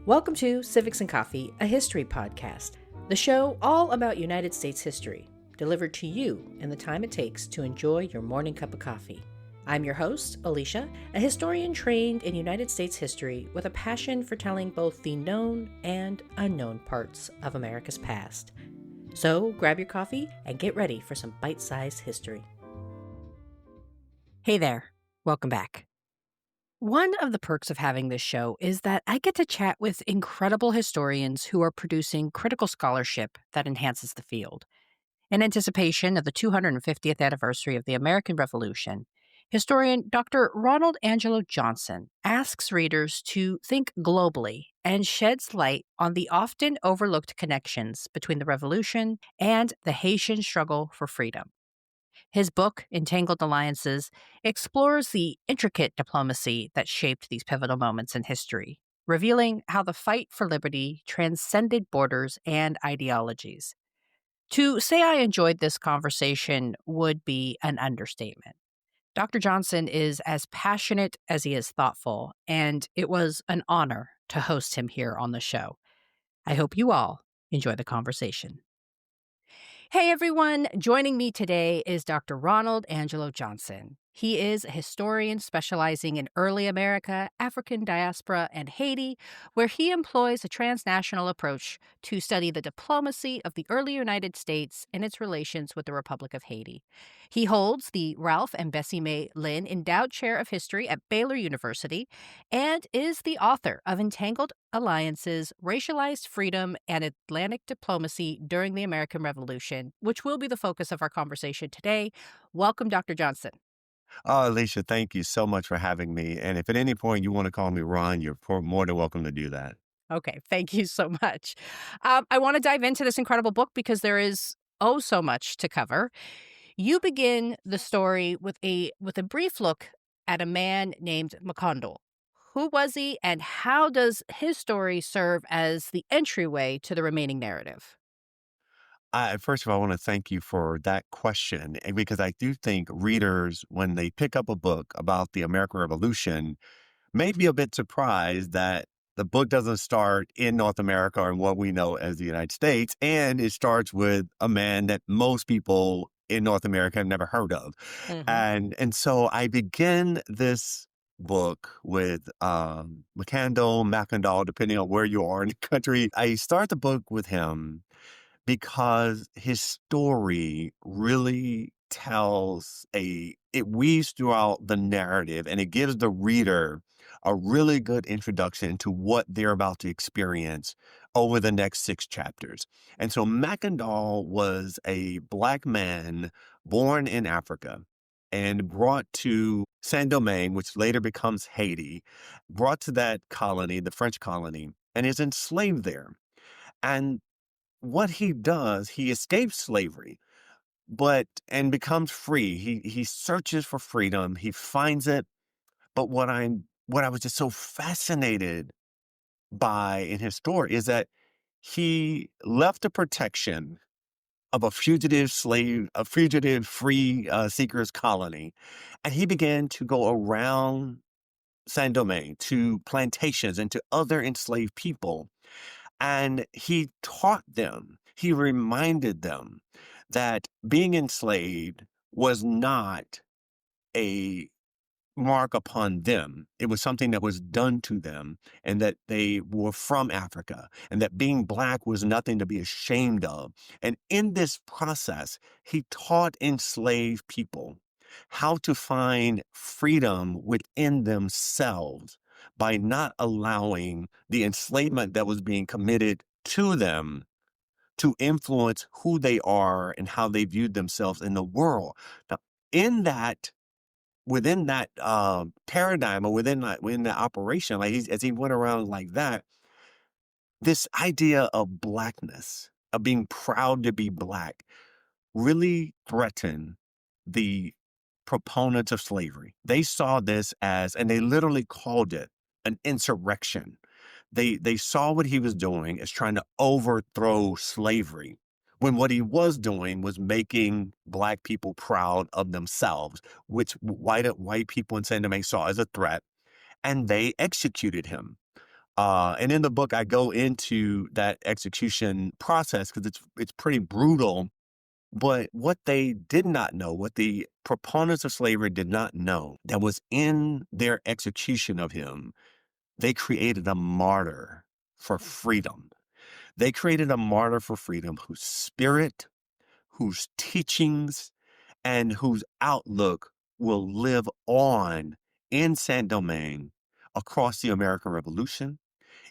Welcome to Civics and Coffee, a history podcast, the show all about United States history, delivered to you in the time it takes to enjoy your morning cup of coffee. I'm your host, Alicia, a historian trained in United States history with a passion for telling both the known and unknown parts of America's past. So grab your coffee and get ready for some bite-sized history. Hey there, welcome back. One of the perks of having this show is that I get to chat with incredible historians who are producing critical scholarship that enhances the field. In anticipation of the 250th anniversary of the American Revolution, historian Dr. Ronald Angelo Johnson asks readers to think globally and sheds light on the often overlooked connections between the Revolution and the Haitian struggle for freedom. His book, Entangled Alliances, explores the intricate diplomacy that shaped these pivotal moments in history, revealing how the fight for liberty transcended borders and ideologies. To say I enjoyed this conversation would be an understatement. Dr. Johnson is as passionate as he is thoughtful, and it was an honor to host him here on the show. I hope you all enjoy the conversation. Hey everyone, joining me today is Dr. Ronald Angelo Johnson. He is a historian specializing in early America, African diaspora, and Haiti, where he employs a transnational approach to study the diplomacy of the early United States and its relations with the Republic of Haiti. He holds the Ralph and Bessie Mae Lynn Endowed Chair of History at Baylor University and is the author of Entangled Alliances, Racialized Freedom, and Atlantic Diplomacy During the American Revolution, which will be the focus of our conversation today. Welcome, Dr. Johnson. Oh, Alicia, thank you so much for having me. And if at any point you want to call me Ron, you're more than welcome to do that. Okay, thank you so much. I want to dive into this incredible book because there is so much to cover. You begin the story with a brief look at a man named Macondo. Who was he, and how does his story serve as the entryway to the remaining narrative? First of all, I want to thank you for that question because I do think readers, when they pick up a book about the American Revolution, may be a bit surprised that the book doesn't start in North America or in what we know as the United States, and it starts with a man that most people in North America have never heard of. Mm-hmm. And so I begin this book with Macandal, depending on where you are in the country. I start the book with him because his story really it weaves throughout the narrative and it gives the reader a really good introduction to what they're about to experience over the next 6 chapters. And so Mackendall was a Black man born in Africa and brought to Saint-Domingue, which later becomes Haiti, brought to that colony, the French colony, and is enslaved there. And what he does, he escapes slavery, and becomes free. He searches for freedom. He finds it. But what I was just so fascinated by in his story is that he left the protection of a fugitive free seekers colony, and he began to go around Saint Domingue to plantations and to other enslaved people. And he taught them, he reminded them that being enslaved was not a mark upon them. It was something that was done to them, and that they were from Africa, and that being Black was nothing to be ashamed of. And in this process, he taught enslaved people how to find freedom within themselves by not allowing the enslavement that was being committed to them to influence who they are and how they viewed themselves in the world. Now, in that, within that paradigm, or within the operation, as he went around like that, this idea of Blackness, of being proud to be Black, really threatened the proponents of slavery. They saw this and they literally called it an insurrection. They saw what he was doing as trying to overthrow slavery, when what he was doing was making Black people proud of themselves, which white people in Saint Domingue saw as a threat, and they executed him. And in the book, I go into that execution process because it's pretty brutal. But what they did not know, what the proponents of slavery did not know, that was in their execution of him, they created a martyr for freedom. They created a martyr for freedom whose spirit, whose teachings, and whose outlook will live on in Saint Domingue across the American Revolution.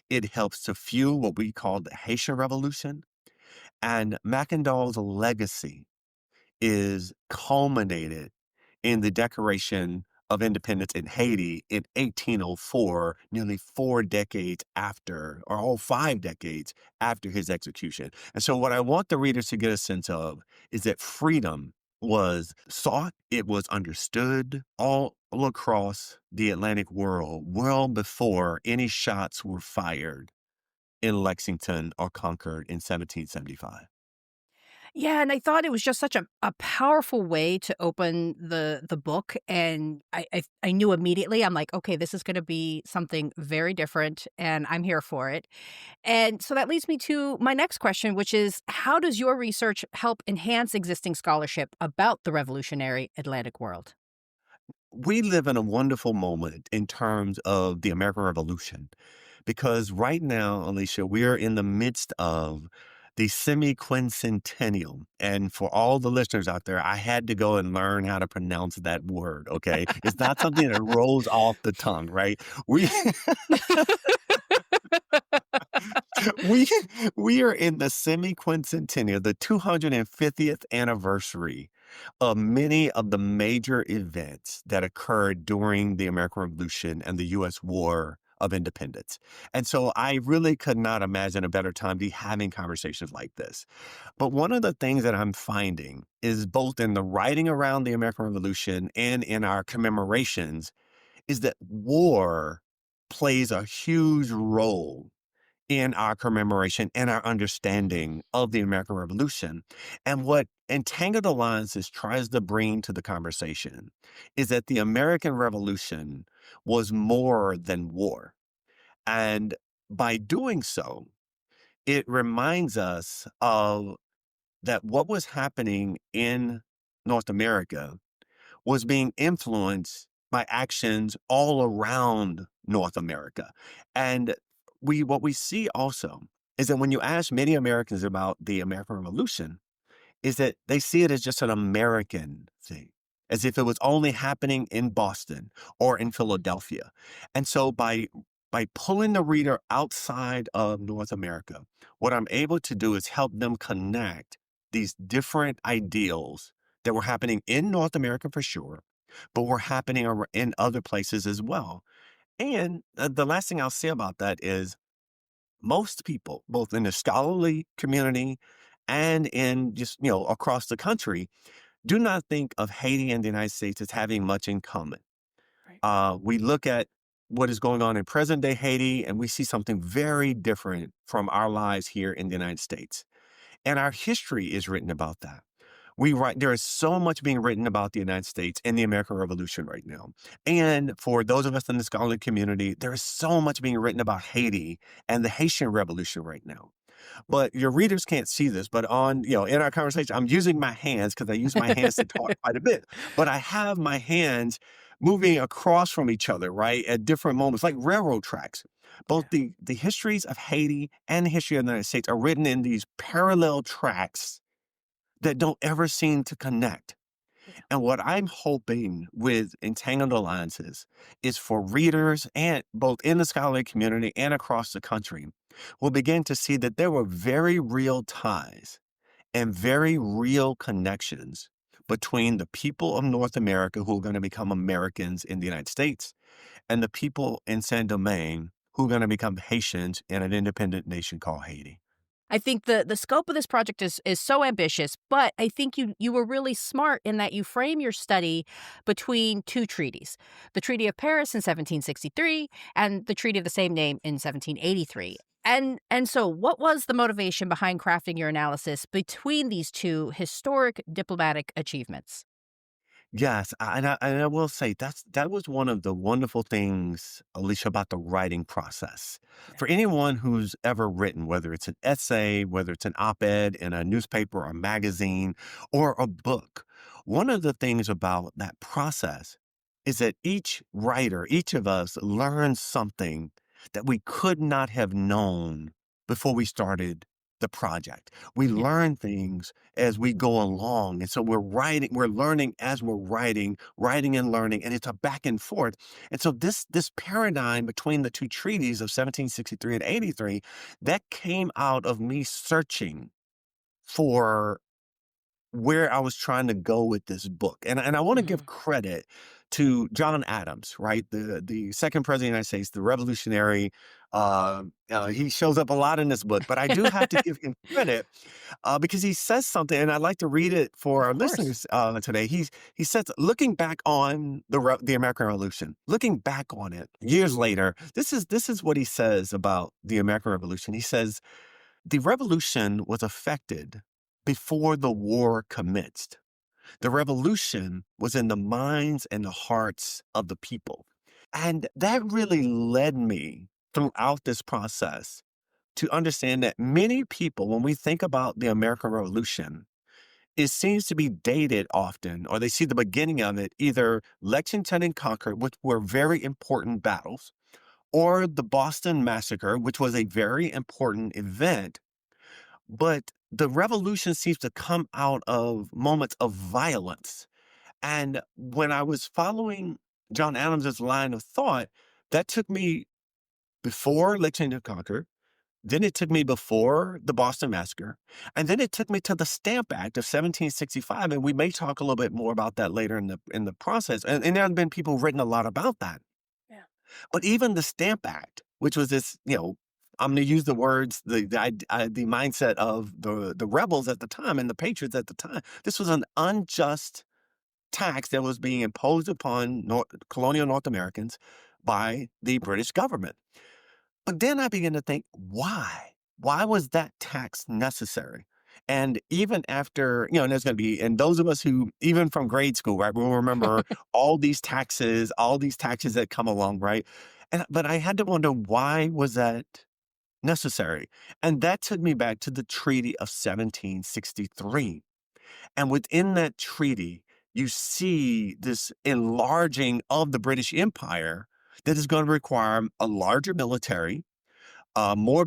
It helps to fuel what we call the Haitian Revolution. And Mackendall's legacy is culminated in the Declaration of Independence in Haiti in 1804, nearly 4 decades after, or all 5 decades after his execution. And so, what I want the readers to get a sense of is that freedom was sought, it was understood all across the Atlantic world well before any shots were fired in Lexington or Concord in 1775. Yeah, and I thought it was just such a powerful way to open the book, and I knew immediately, I'm like, "Okay, this is gonna be something very different, and I'm here for it." And so that leads me to my next question, which is, how does your research help enhance existing scholarship about the revolutionary Atlantic world? We live in a wonderful moment in terms of the American Revolution because right now, Alicia, we're in the midst of the semi-quincentennial. And for all the listeners out there, I had to go and learn how to pronounce that word, okay? It's not something that rolls off the tongue, right? We we we are in the semi-quincentennial, the 250th anniversary of many of the major events that occurred during the American Revolution and the U.S. War of Independence. And so I really could not imagine a better time to be having conversations like this. But one of the things that I'm finding is both in the writing around the American Revolution and in our commemorations is that war plays a huge role in our commemoration and our understanding of the American Revolution. And what Entangled Alliances tries to bring to the conversation is that the American Revolution was more than war. And by doing so, it reminds us of that what was happening in North America was being influenced by actions all around North America. And what we see also is that when you ask many Americans about the American Revolution, is that they see it as just an American thing, as if it was only happening in Boston or in Philadelphia. And so by pulling the reader outside of North America, what I'm able to do is help them connect these different ideals that were happening in North America for sure, but were happening in other places as well. And the last thing I'll say about that is most people, both in the scholarly community and in just, across the country, do not think of Haiti and the United States as having much in common. Right. We look at what is going on in present day Haiti, and we see something very different from our lives here in the United States. And our history is written about that. There is so much being written about the United States and the American Revolution right now. And for those of us in the scholarly community, there is so much being written about Haiti and the Haitian Revolution right now. But your readers can't see this, but in our conversation, I'm using my hands because I use my hands to talk quite a bit. But I have my hands moving across from each other, right, at different moments, like railroad tracks. Both Yeah. the histories of Haiti and the history of the United States are written in these parallel tracks that don't ever seem to connect. Yeah. And what I'm hoping with Entangled Alliances is for readers and both in the scholarly community and across the country will begin to see that there were very real ties and very real connections between the people of North America who are going to become Americans in the United States and the people in Saint Domingue who are going to become Haitians in an independent nation called Haiti. I think the scope of this project is so ambitious, but I think you were really smart in that you frame your study between two treaties: the Treaty of Paris in 1763 and the Treaty of the same name in 1783. And so, what was the motivation behind crafting your analysis between these two historic diplomatic achievements? Yes, and I will say that was one of the wonderful things, Alicia, about the writing process. Yeah. For anyone who's ever written, whether it's an essay, whether it's an op-ed in a newspaper or magazine or a book, one of the things about that process is that each writer, each of us learns something that we could not have known before we started the project. We Yeah. learn things as we go along. And so we're learning as we're writing and learning, and it's a back and forth. And so this paradigm between the two treaties of 1763 and 83, that came out of me searching for where I was trying to go with this book. And I want to give Mhm. credit to John Adams, right? The second president of the United States, the revolutionary. He shows up a lot in this book, but I do have to give him credit because he says something, and I'd like to read it for Of our course. listeners today. He says, looking back on the American Revolution, looking back on it years later, this is what he says about the American Revolution. He says the revolution was affected before the war commenced. The revolution was in the minds and the hearts of the people. And that really led me throughout this process to understand that many people, when we think about the American Revolution, it seems to be dated often, or they see the beginning of it, either Lexington and Concord, which were very important battles, or the Boston Massacre, which was a very important event. But the revolution seems to come out of moments of violence. And when I was following John Adams's line of thought, that took me before Lexington and Concord. Then it took me before the Boston Massacre, and then it took me to the Stamp Act of 1765, and we may talk a little bit more about that later in the process. And there have been people written a lot about that. Yeah. But even the Stamp Act, which was this, I'm going to use the words, the mindset of the rebels at the time and the patriots at the time. This was an unjust tax that was being imposed upon colonial North Americans by the British government. But then I began to think, why? Why was that tax necessary? And even after, and there's going to be, and those of us who, even from grade school, right, will remember all these taxes that come along, right? But I had to wonder, why was that necessary? And that took me back to the Treaty of 1763. And within that treaty, you see this enlarging of the British Empire that is going to require a larger military, more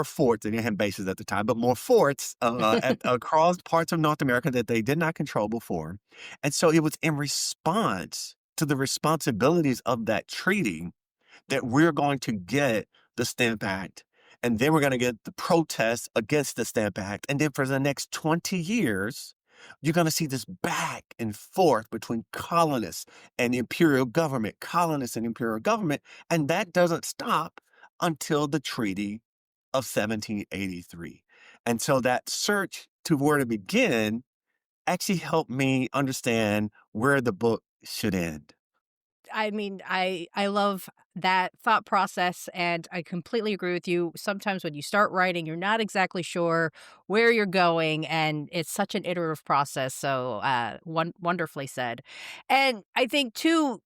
forts. They didn't have bases at the time, but more forts across parts of North America that they did not control before. And so it was in response to the responsibilities of that treaty that we're going to get the Stamp Act. And then we're going to get the protests against the Stamp Act. And then for the next 20 years, you're going to see this back and forth between colonists and imperial government, colonists and imperial government. And that doesn't stop until the Treaty of 1783. And so that search to where to begin actually helped me understand where the book should end. I mean, I love that thought process, and I completely agree with you. Sometimes when you start writing, you're not exactly sure where you're going, and it's such an iterative process. So, wonderfully said. And I think too,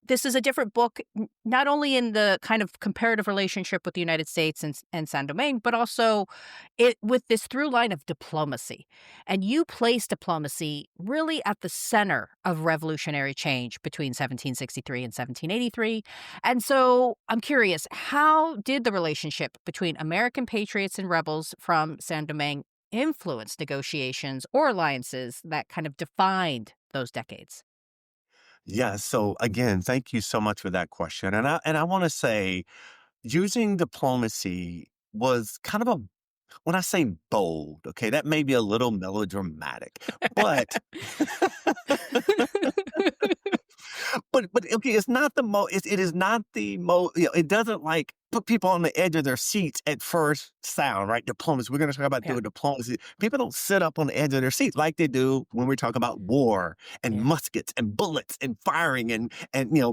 this is a different book, not only in the kind of comparative relationship with the United States and Saint Domingue, but also it with this through line of diplomacy. And you place diplomacy really at the center of revolutionary change between 1763 and 1783. And so I'm curious, how did the relationship between American patriots and rebels from Saint Domingue influence negotiations or alliances that kind of defined those decades? Yeah. So again, thank you so much for that question. And I want to say using diplomacy was kind of when I say bold, okay, that may be a little melodramatic, but but okay, it's not the it is not the it doesn't like put people on the edge of their seats at first sound, right? Diplomacy. We're gonna talk about Yeah, doing diplomacy. People don't sit up on the edge of their seats like they do when we talk about war and yeah. muskets and bullets and firing and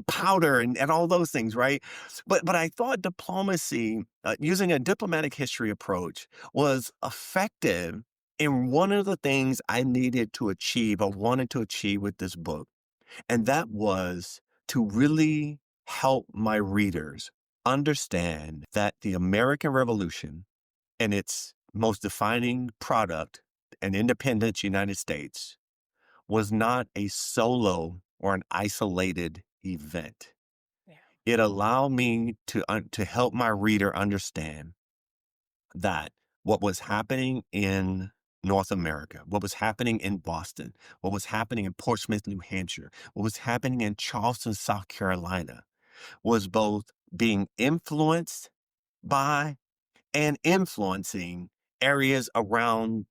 powder and all those things, right? But I thought diplomacy, using a diplomatic history approach, was effective And one of the things I needed to achieve or wanted to achieve with this book, and that was to really help my readers understand that the American Revolution and its most defining product, an independent United States, was not a solo or an isolated event. Yeah. It allowed me to help my reader understand that what was happening in North America, what was happening in Boston, what was happening in Portsmouth, New Hampshire, what was happening in Charleston, South Carolina, was both being influenced by and influencing areas around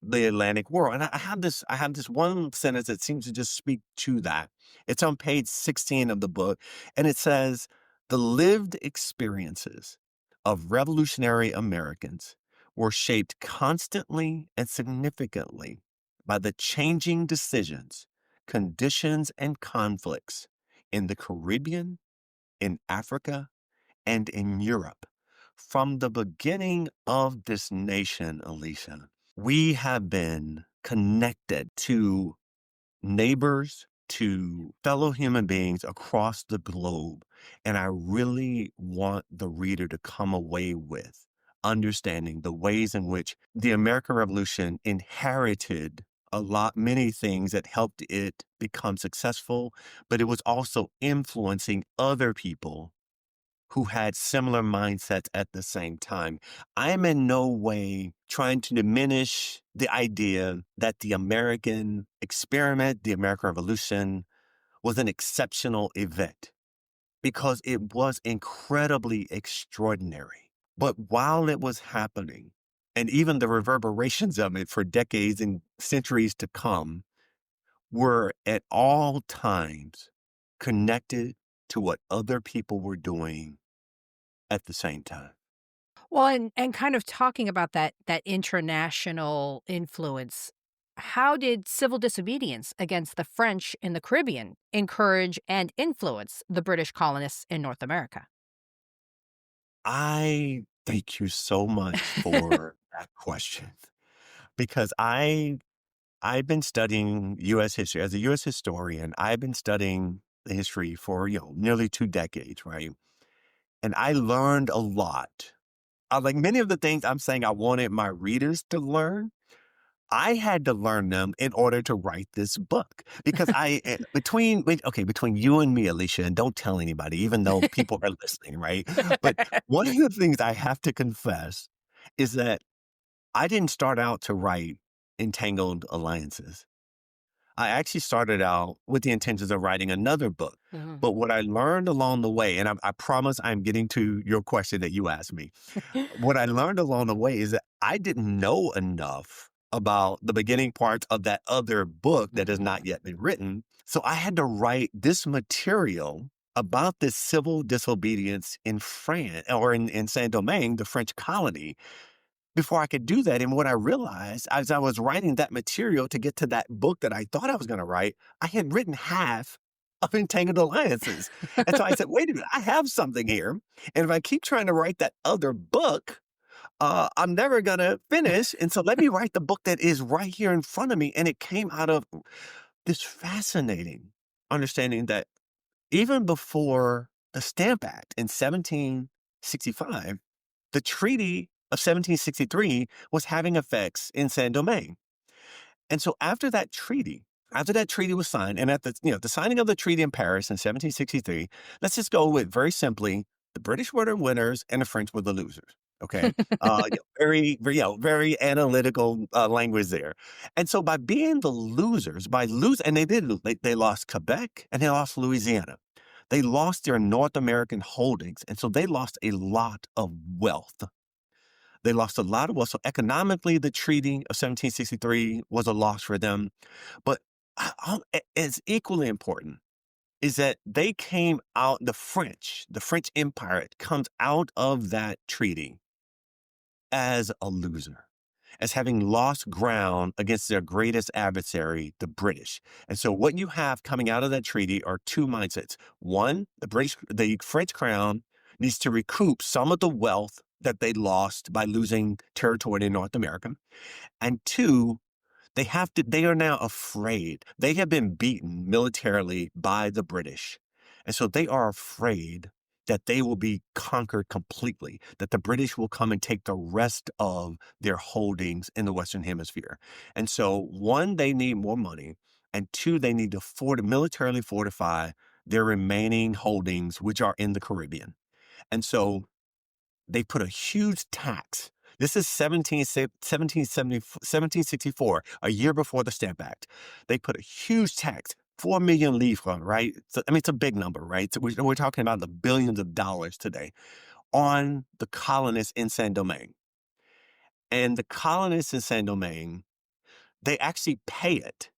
the Atlantic world. And I have this one sentence that seems to just speak to that. It's on page 16 of the book, and it says, the lived experiences of revolutionary Americans were shaped constantly and significantly by the changing decisions, conditions, and conflicts in the Caribbean, in Africa, and in Europe. From the beginning of this nation, Alicia, we have been connected to neighbors, to fellow human beings across the globe. And I really want the reader to come away with understanding the ways in which the American Revolution inherited many things that helped it become successful, but it was also influencing other people who had similar mindsets at the same time. I am in no way trying to diminish the idea that the American experiment, the American Revolution, was an exceptional event because it was incredibly extraordinary. But while it was happening, and even the reverberations of it for decades and centuries to come, were at all times connected to what other people were doing at the same time. Well, and kind of talking about that international influence, how did civil disobedience against the French in the Caribbean encourage and influence the British colonists in North America? I thank you so much for that question because I've been studying US history. As a US historian, I've been studying the history for, nearly 2 decades, right? And I learned a lot. Like many of the things I'm saying I wanted my readers to learn, I had to learn them in order to write this book because between you and me, Alicia, and don't tell anybody, even though people are listening, right? But one of the things I have to confess is that I didn't start out to write Entangled Alliances. I actually started out with the intentions of writing another book. Mhm. But what I learned along the way, and I promise I'm getting to your question that you asked me. What I learned along the way is that I didn't know enough about the beginning parts of that other book that has Mhm. not yet been written. So I had to write this material about this civil disobedience in France or in Saint Domingue, the French colony, before I could do that. And what I realized as I was writing that material to get to that book that I thought I was going to write, I had written half of Entangled Alliances. And so I said, wait a minute, I have something here. And if I keep trying to write that other book, I'm never going to finish. And so let me write the book that is right here in front of me. And it came out of this fascinating understanding that even before the Stamp Act in 1765, the Treaty of 1763 was having effects in Saint Domingue. And so after that treaty was signed, and at the signing of the treaty in Paris in 1763, let's just go with very simply, the British were the winners and the French were the losers. Okay, very analytical language there. And so by being the losers, and they lost Quebec and they lost Louisiana. They lost their North American holdings, and so they lost a lot of wealth. They lost a lot of wealth. So economically, the Treaty of 1763 was a loss for them. But as equally important is that they came out, the French Empire comes out of that treaty as a loser, as having lost ground against their greatest adversary, the British. And so what you have coming out of that treaty are two mindsets. One, the French crown needs to recoup some of the wealth that they lost by losing territory in North America. And two, they are now afraid. They have been beaten militarily by the British. And so they are afraid that they will be conquered completely, that the British will come and take the rest of their holdings in the Western Hemisphere. And so, one, they need more money. And two, they need to militarily fortify their remaining holdings, which are in the Caribbean. And so they put a huge tax. This is 1764, a year before the Stamp Act. They put a huge tax, 4 million livres, right? So, I mean, it's a big number, right? So we're talking about the billions of dollars today on the colonists in Saint Domingue. And the colonists in Saint Domingue, they actually pay it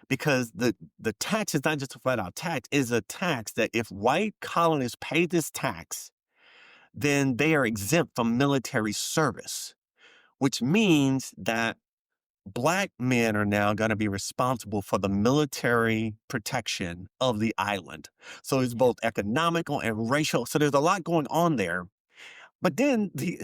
because the tax is not just a flat out tax, it's a tax that if white colonists pay this tax, then they are exempt from military service, which means that Black men are now going to be responsible for the military protection of the island. So it's both economical and racial. So there's a lot going on there. But then the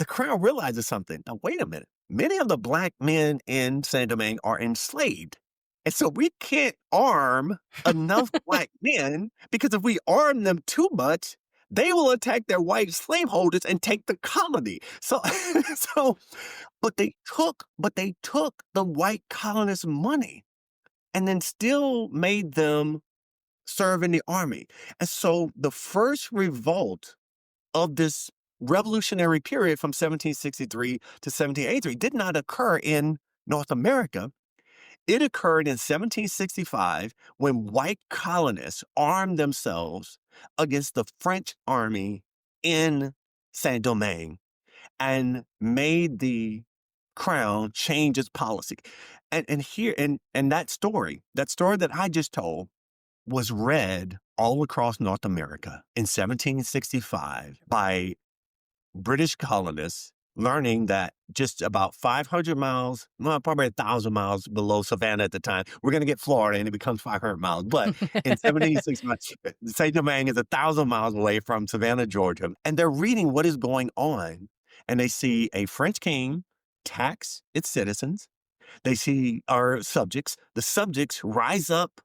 crown realizes something. Now, wait a minute. Many of the Black men in Saint Domingue are enslaved. And so we can't arm enough Black men because if we arm them too much, they will attack their white slaveholders and take the colony. So, so, but they took the white colonists' money and then still made them serve in the army. And so the first revolt of this revolutionary period from 1763 to 1783 did not occur in North America. It occurred in 1765 when white colonists armed themselves against the French army in Saint Domingue and made the crown change its policy. And that story that I just told was read all across North America in 1765 by British colonists learning that just about 500 miles, well, probably 1,000 miles below Savannah at the time, we're going to get Florida and it becomes 500 miles. But in 1765, St. Domingue is 1,000 miles away from Savannah, Georgia. And they're reading what is going on. And they see a French king tax its citizens. They see our subjects. The subjects rise up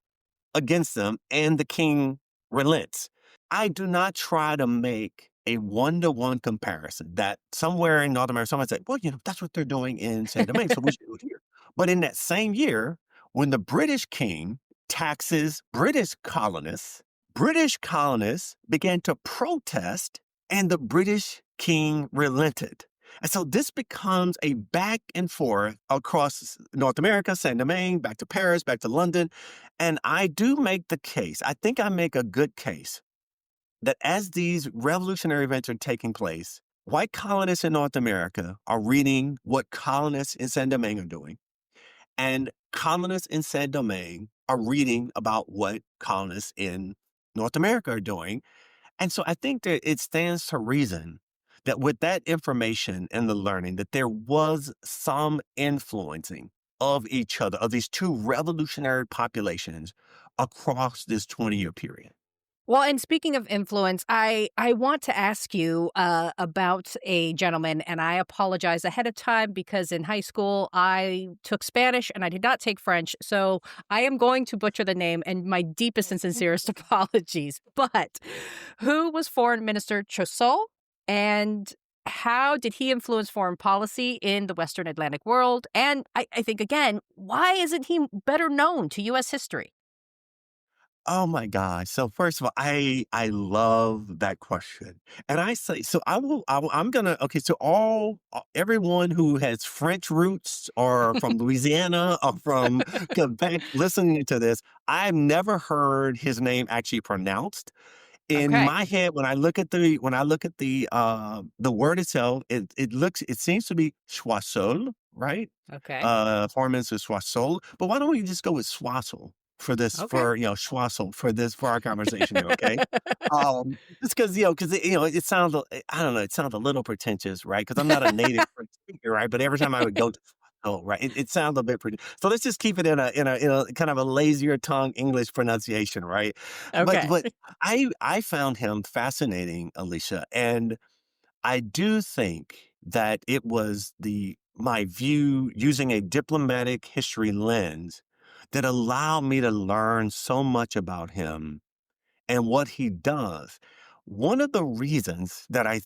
against them and the king relents. I do not try to make a one-to-one comparison that somewhere in North America, someone say, well, that's what they're doing in Saint Domingue, so we should do it here. But in that same year, when the British king taxes British colonists began to protest and the British king relented. And so this becomes a back and forth across North America, Saint Domingue, back to Paris, back to London. And I do make the case, I think I make a good case, that as these revolutionary events are taking place, white colonists in North America are reading what colonists in Saint Domingue are doing. And colonists in Saint Domingue are reading about what colonists in North America are doing. And so I think that it stands to reason that with that information and the learning, that there was some influencing of each other, of these two revolutionary populations across this 20-year period. Well, and speaking of influence, I want to ask you about a gentleman, and I apologize ahead of time because in high school I took Spanish and I did not take French, so I am going to butcher the name and my deepest and sincerest apologies. But who was Foreign Minister Chaussot, and how did he influence foreign policy in the Western Atlantic world? And I think, again, why isn't he better known to U.S. history? Oh my gosh. So first of all, I love that question. And I say, so I'm gonna, okay, so everyone who has French roots or from Louisiana or from Quebec listening to this, I've never heard his name actually pronounced. In Okay. my head, when I look at the word itself, it seems to be Choiseul, right? Okay. Foreign Minister Choiseul. But why don't we just go with Soissel for this, Okay. Choiseul for this, for our conversation here, okay? Just because, it sounds, I don't know, it sounds a little pretentious, right? Because I'm not a native French speaker, right? But every time I would go to right, it sounds a bit pretty. So let's just keep it in a kind of a lazier tongue English pronunciation, right? But Okay. I found him fascinating, Alicia, and I do think that it was my view using a diplomatic history lens that allowed me to learn so much about him and what he does. One of the reasons that I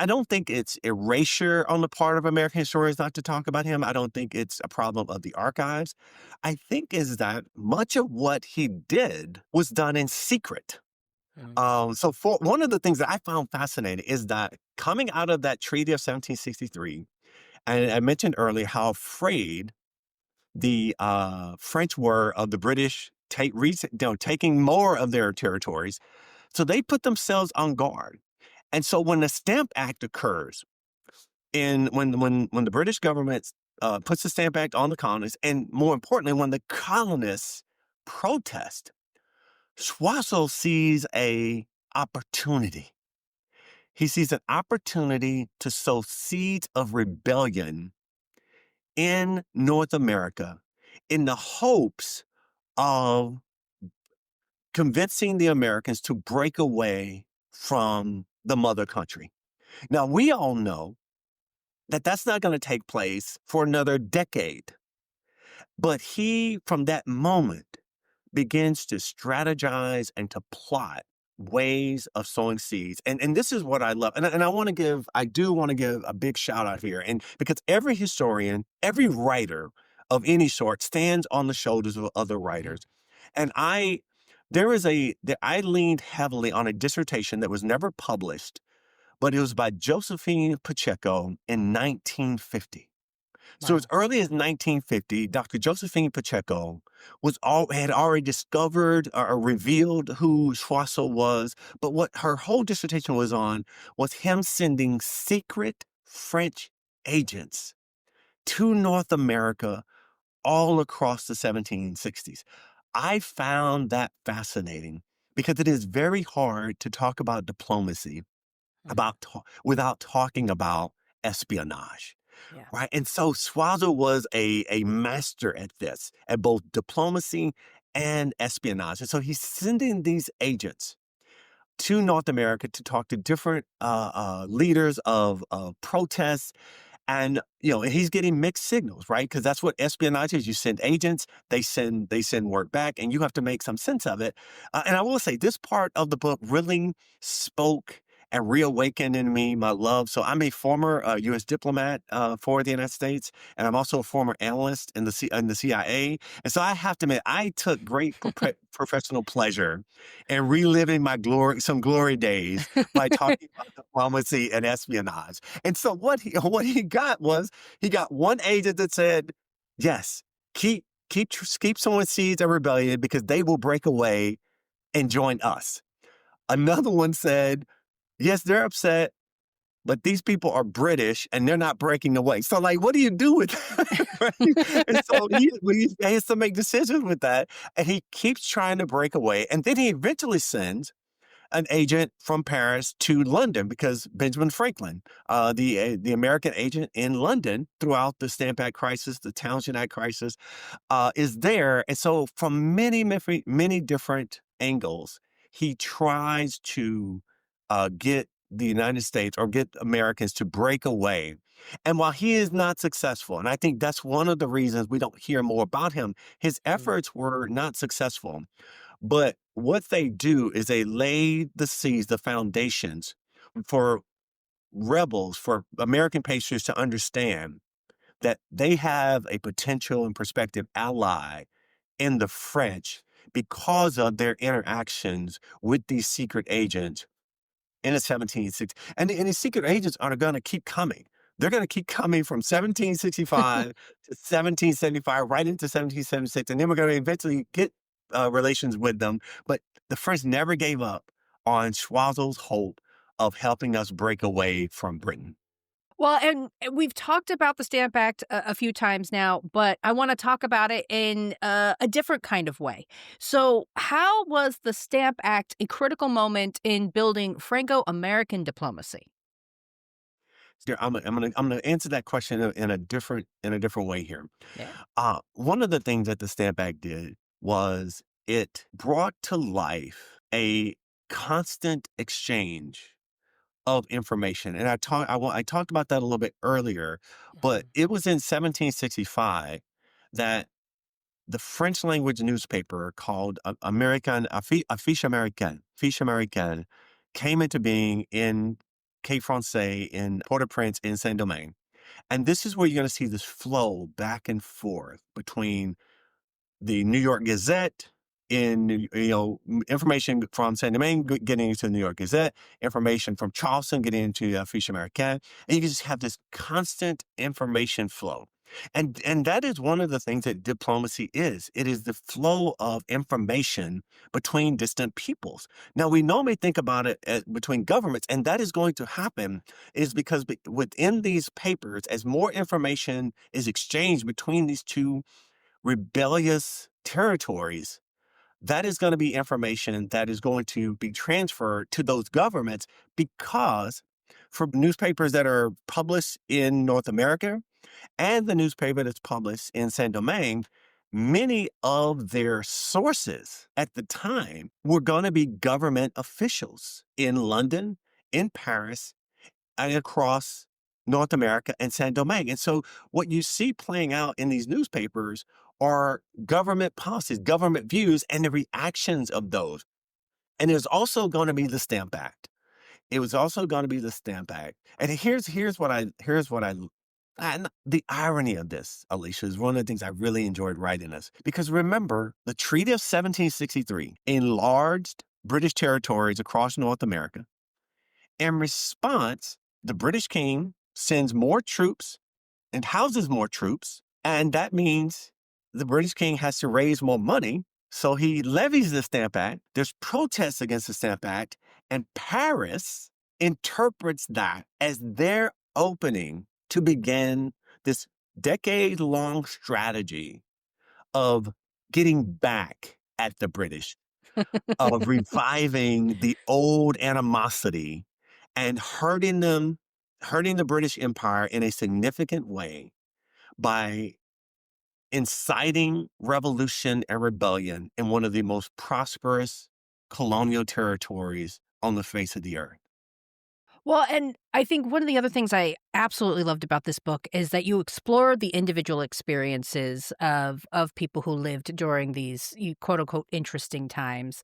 don't think it's erasure on the part of American historians not to talk about him. I don't think it's a problem of the archives. I think is that much of what he did was done in secret. Mm. So for one of the things that I found fascinating is that coming out of that Treaty of 1763, and I mentioned earlier how afraid the French were of the British taking more of their territories. So they put themselves on guard. And so when the Stamp Act occurs, when the British government puts the Stamp Act on the colonists, and more importantly, when the colonists protest, Soissons sees a opportunity. He sees an opportunity to sow seeds of rebellion in North America in the hopes of convincing the Americans to break away from the mother country. Now, we all know that that's not going to take place for another decade. But he, from that moment, begins to strategize and to plot ways of sowing seeds. And this is what I love. And I do want to give a big shout out here. And because every historian, every writer of any sort stands on the shoulders of other Mhm. writers. And I leaned heavily on a dissertation that was never published, but it was by Josephine Pacheco in 1950. So as Wow. early as 1950, Dr. Josephine Pacheco had already discovered or revealed who Soissons was. But what her whole dissertation was on was him sending secret French agents to North America all across the 1760s. I found that fascinating because it is very hard to talk about diplomacy Mm. without talking about espionage. Yes. Right. And so Swazo was a master at this, at both diplomacy and espionage. And so he's sending these agents to North America to talk to different leaders of protests and, he's getting mixed signals, right? Because that's what espionage is. You send agents, they send word back, and you have to make some sense of it. And I will say, this part of the book really spoke and reawakened in me my love. So I'm a former U.S. diplomat for the United States, and I'm also a former analyst in the CIA. And so I have to admit, I took great professional pleasure in reliving some glory days by talking about diplomacy and espionage. And so what he got was he got one agent that said, "Yes, keep sowing seeds of rebellion because they will break away and join us." Another one said, "Yes, they're upset, but these people are British and they're not breaking away." So, like, what do you do with that? Right? And so he has to make decisions with that, and he keeps trying to break away, and then he eventually sends an agent from Paris to London because Benjamin Franklin, the American agent in London throughout the Stamp Act crisis, the Townshend Act crisis, is there. And so, from many different angles, he tries to get the United States or get Americans to break away. And while he is not successful, and I think that's one of the reasons we don't hear more about him, his Mm. efforts were not successful. But what they do is they lay the seeds, the foundations for for American patriots to understand that they have a potential and prospective ally in the French because of their interactions with these secret agents in the 1760s. And the secret agents are going to keep coming. They're going to keep coming from 1765 to 1775, right into 1776. And then we're going to eventually get relations with them. But the French never gave up on Choiseul's hope of helping us break away from Britain. Well, and we've talked about the Stamp Act a few times now, but I want to talk about it in a different kind of way. So, how was the Stamp Act a critical moment in building Franco-American diplomacy? I'm gonna answer that question in a different way here. Yeah. One of the things that the Stamp Act did was it brought to life a constant exchange of information. And I talked about that a little bit earlier, but Mhm. it was in 1765 that the French language newspaper called Fiche Américaine came into being in Quai Francais in Port-au-Prince in Saint-Domingue. And this is where you're going to see this flow back and forth between the New York Gazette information from Saint Domingue getting into the New York Gazette, information from Charleston getting into Fiche Americaine, and you just have this constant information flow. And that is one of the things that diplomacy is. It is the flow of information between distant peoples. Now we normally think about it between governments, and that is going to happen is because within these papers, as more information is exchanged between these two rebellious territories, that is going to be information that is going to be transferred to those governments because for newspapers that are published in North America and the newspaper that's published in Saint Domingue, many of their sources at the time were going to be government officials in London, in Paris, and across North America and Saint Domingue. And so what you see playing out in these newspapers are government policies, government views, and the reactions of those. And there's also going to be the Stamp Act. It was also going to be the Stamp Act. And here's what I and the irony of this, Alicia, is one of the things I really enjoyed writing this. Because remember, the Treaty of 1763 enlarged British territories across North America. In response, the British king sends more troops and houses more troops. And that means the British king has to raise more money. So he levies the Stamp Act. There's protests against the Stamp Act. And Paris interprets that as their opening to begin this decade long strategy of getting back at the British, of reviving the old animosity and hurting the British Empire in a significant way by inciting revolution and rebellion in one of the most prosperous colonial territories on the face of the earth. Well, and I think one of the other things I absolutely loved about this book is that you explore the individual experiences of people who lived during these quote unquote interesting times.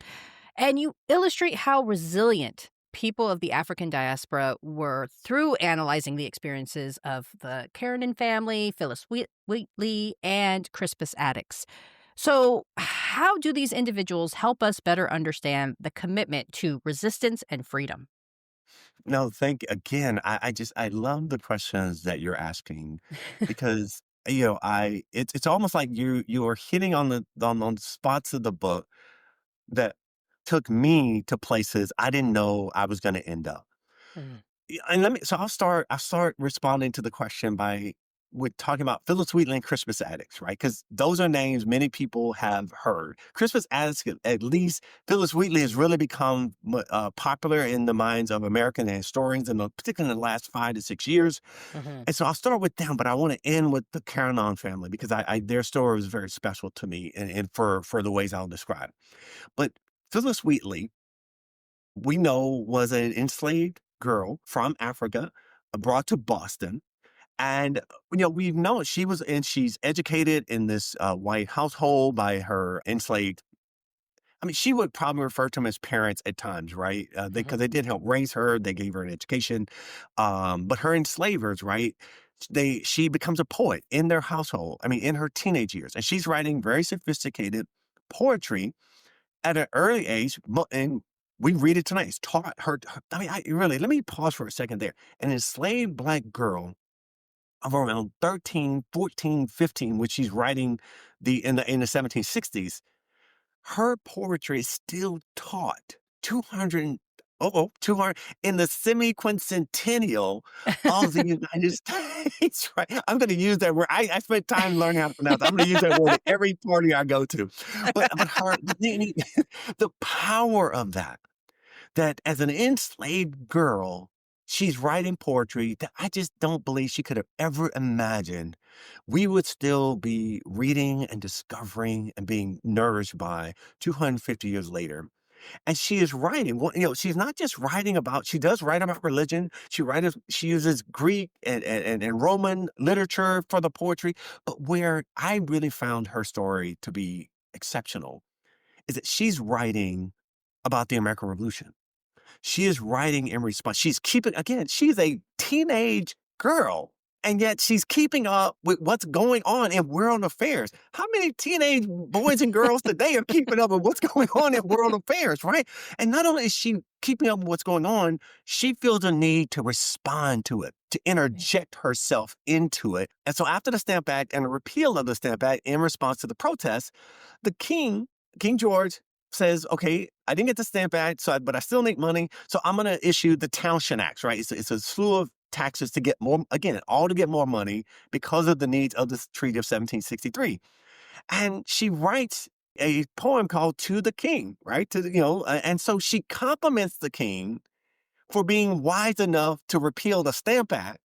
And you illustrate how resilient people of the African diaspora were through analyzing the experiences of the Carolyn family, Phyllis Wheatley, and Crispus Attucks. So, how do these individuals help us better understand the commitment to resistance and freedom? No, thank again. I love the questions that you're asking because it's almost like you are hitting on the spots of the book that took me to places I didn't know I was going to end up. Mm. Yeah, and I'll start responding to the question by with talking about Phillis Wheatley and Crispus Attucks, right? Because those are names many people have heard. Crispus Attucks, at least Phillis Wheatley has really become popular in the minds of American historians, particularly in the last 5 to 6 years. Mhm. And so I'll start with them, but I want to end with the Carignan family because their story was very special to me, and for the ways I'll describe. But Phyllis Wheatley, we know, was an enslaved girl from Africa, brought to Boston. And, we've known she's educated in this white household by her enslaved. I mean, she would probably refer to them as parents at times, right? Because Mhm. they did help raise her, they gave her an education. But her enslavers, right? She becomes a poet in their household. I mean, in her teenage years, and she's writing very sophisticated poetry at an early age, and we read it tonight. It's taught her. I mean, let me pause for a second there. An enslaved Black girl of around 13, 14, 15, which she's writing in the 1760s, her poetry is still taught 200, 200 in the semi-quincentennial of the United States, right? I'm going to use that word. I spent time learning how to pronounce it. I'm going to use that word at every party I go to. The power of that as an enslaved girl, she's writing poetry that I just don't believe she could have ever imagined we would still be reading and discovering and being nourished by 250 years later. And she is writing, well, she's not just writing about, she does write about religion. She uses Greek and Roman literature for the poetry. But where I really found her story to be exceptional is that she's writing about the American Revolution. She is writing in response. She's keeping, again, she's a teenage girl, and yet she's keeping up with what's going on in world affairs. How many teenage boys and girls today are keeping up with what's going on in world affairs, right? And not only is she keeping up with what's going on, she feels a need to respond to it, to Yeah. interject herself into it. And so after the Stamp Act and the repeal of the Stamp Act in response to the protests, the King George says, okay, I didn't get the Stamp Act, but I still need money. So I'm going to issue the Townshend Acts, right? It's a slew of taxes to get more, again, all to get more money because of the needs of this Treaty of 1763. And she writes a poem called To the King, right? And so she compliments the king for being wise enough to repeal the Stamp Act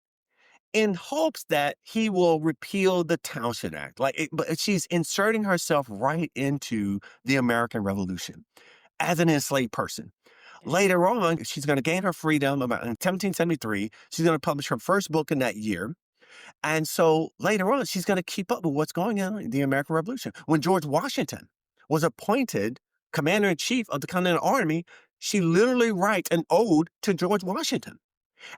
in hopes that he will repeal the Townshend Act. But she's inserting herself right into the American Revolution as an enslaved person. Yeah. Later on, she's going to gain her freedom about in 1773. She's going to publish her first book in that year. And so later on, she's going to keep up with what's going on in the American Revolution. When George Washington was appointed commander in chief of the Continental Army, she literally writes an ode to George Washington.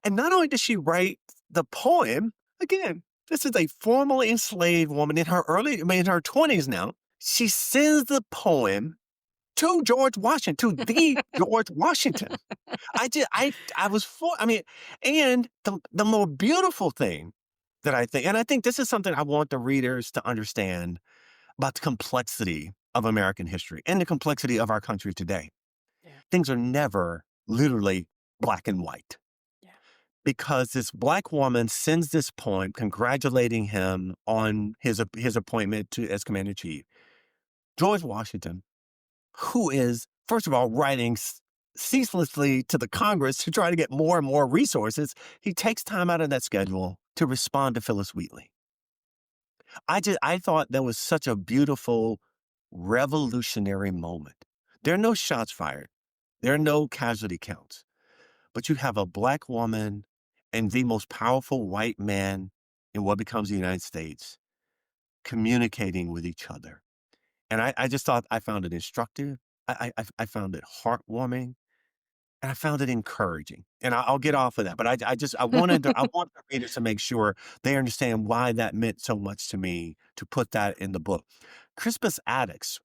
And not only does she write the poem, again, this is a formerly enslaved woman in in her 20s now. She sends the poem to George Washington, to the George Washington. I was for, I mean, and the more beautiful thing that I think this is something I want the readers to understand about the complexity of American history and the complexity of our country today. Yeah. Things are never literally black and white Yeah. because this black woman sends this poem congratulating him on his appointment as commander in chief. George Washington, who is, first of all, writing ceaselessly to the Congress to try to get more and more resources, he takes time out of that schedule to respond to Phyllis Wheatley. I thought that was such a beautiful revolutionary moment. There are no shots fired. There are no casualty counts, but you have a black woman and the most powerful white man in what becomes the United States communicating with each other. And I just thought I found it instructive. I found it heartwarming, and I found it encouraging. And I'll get off of that, but I want the readers to make sure they understand why that meant so much to me to put that in the book. Crispus Attucks.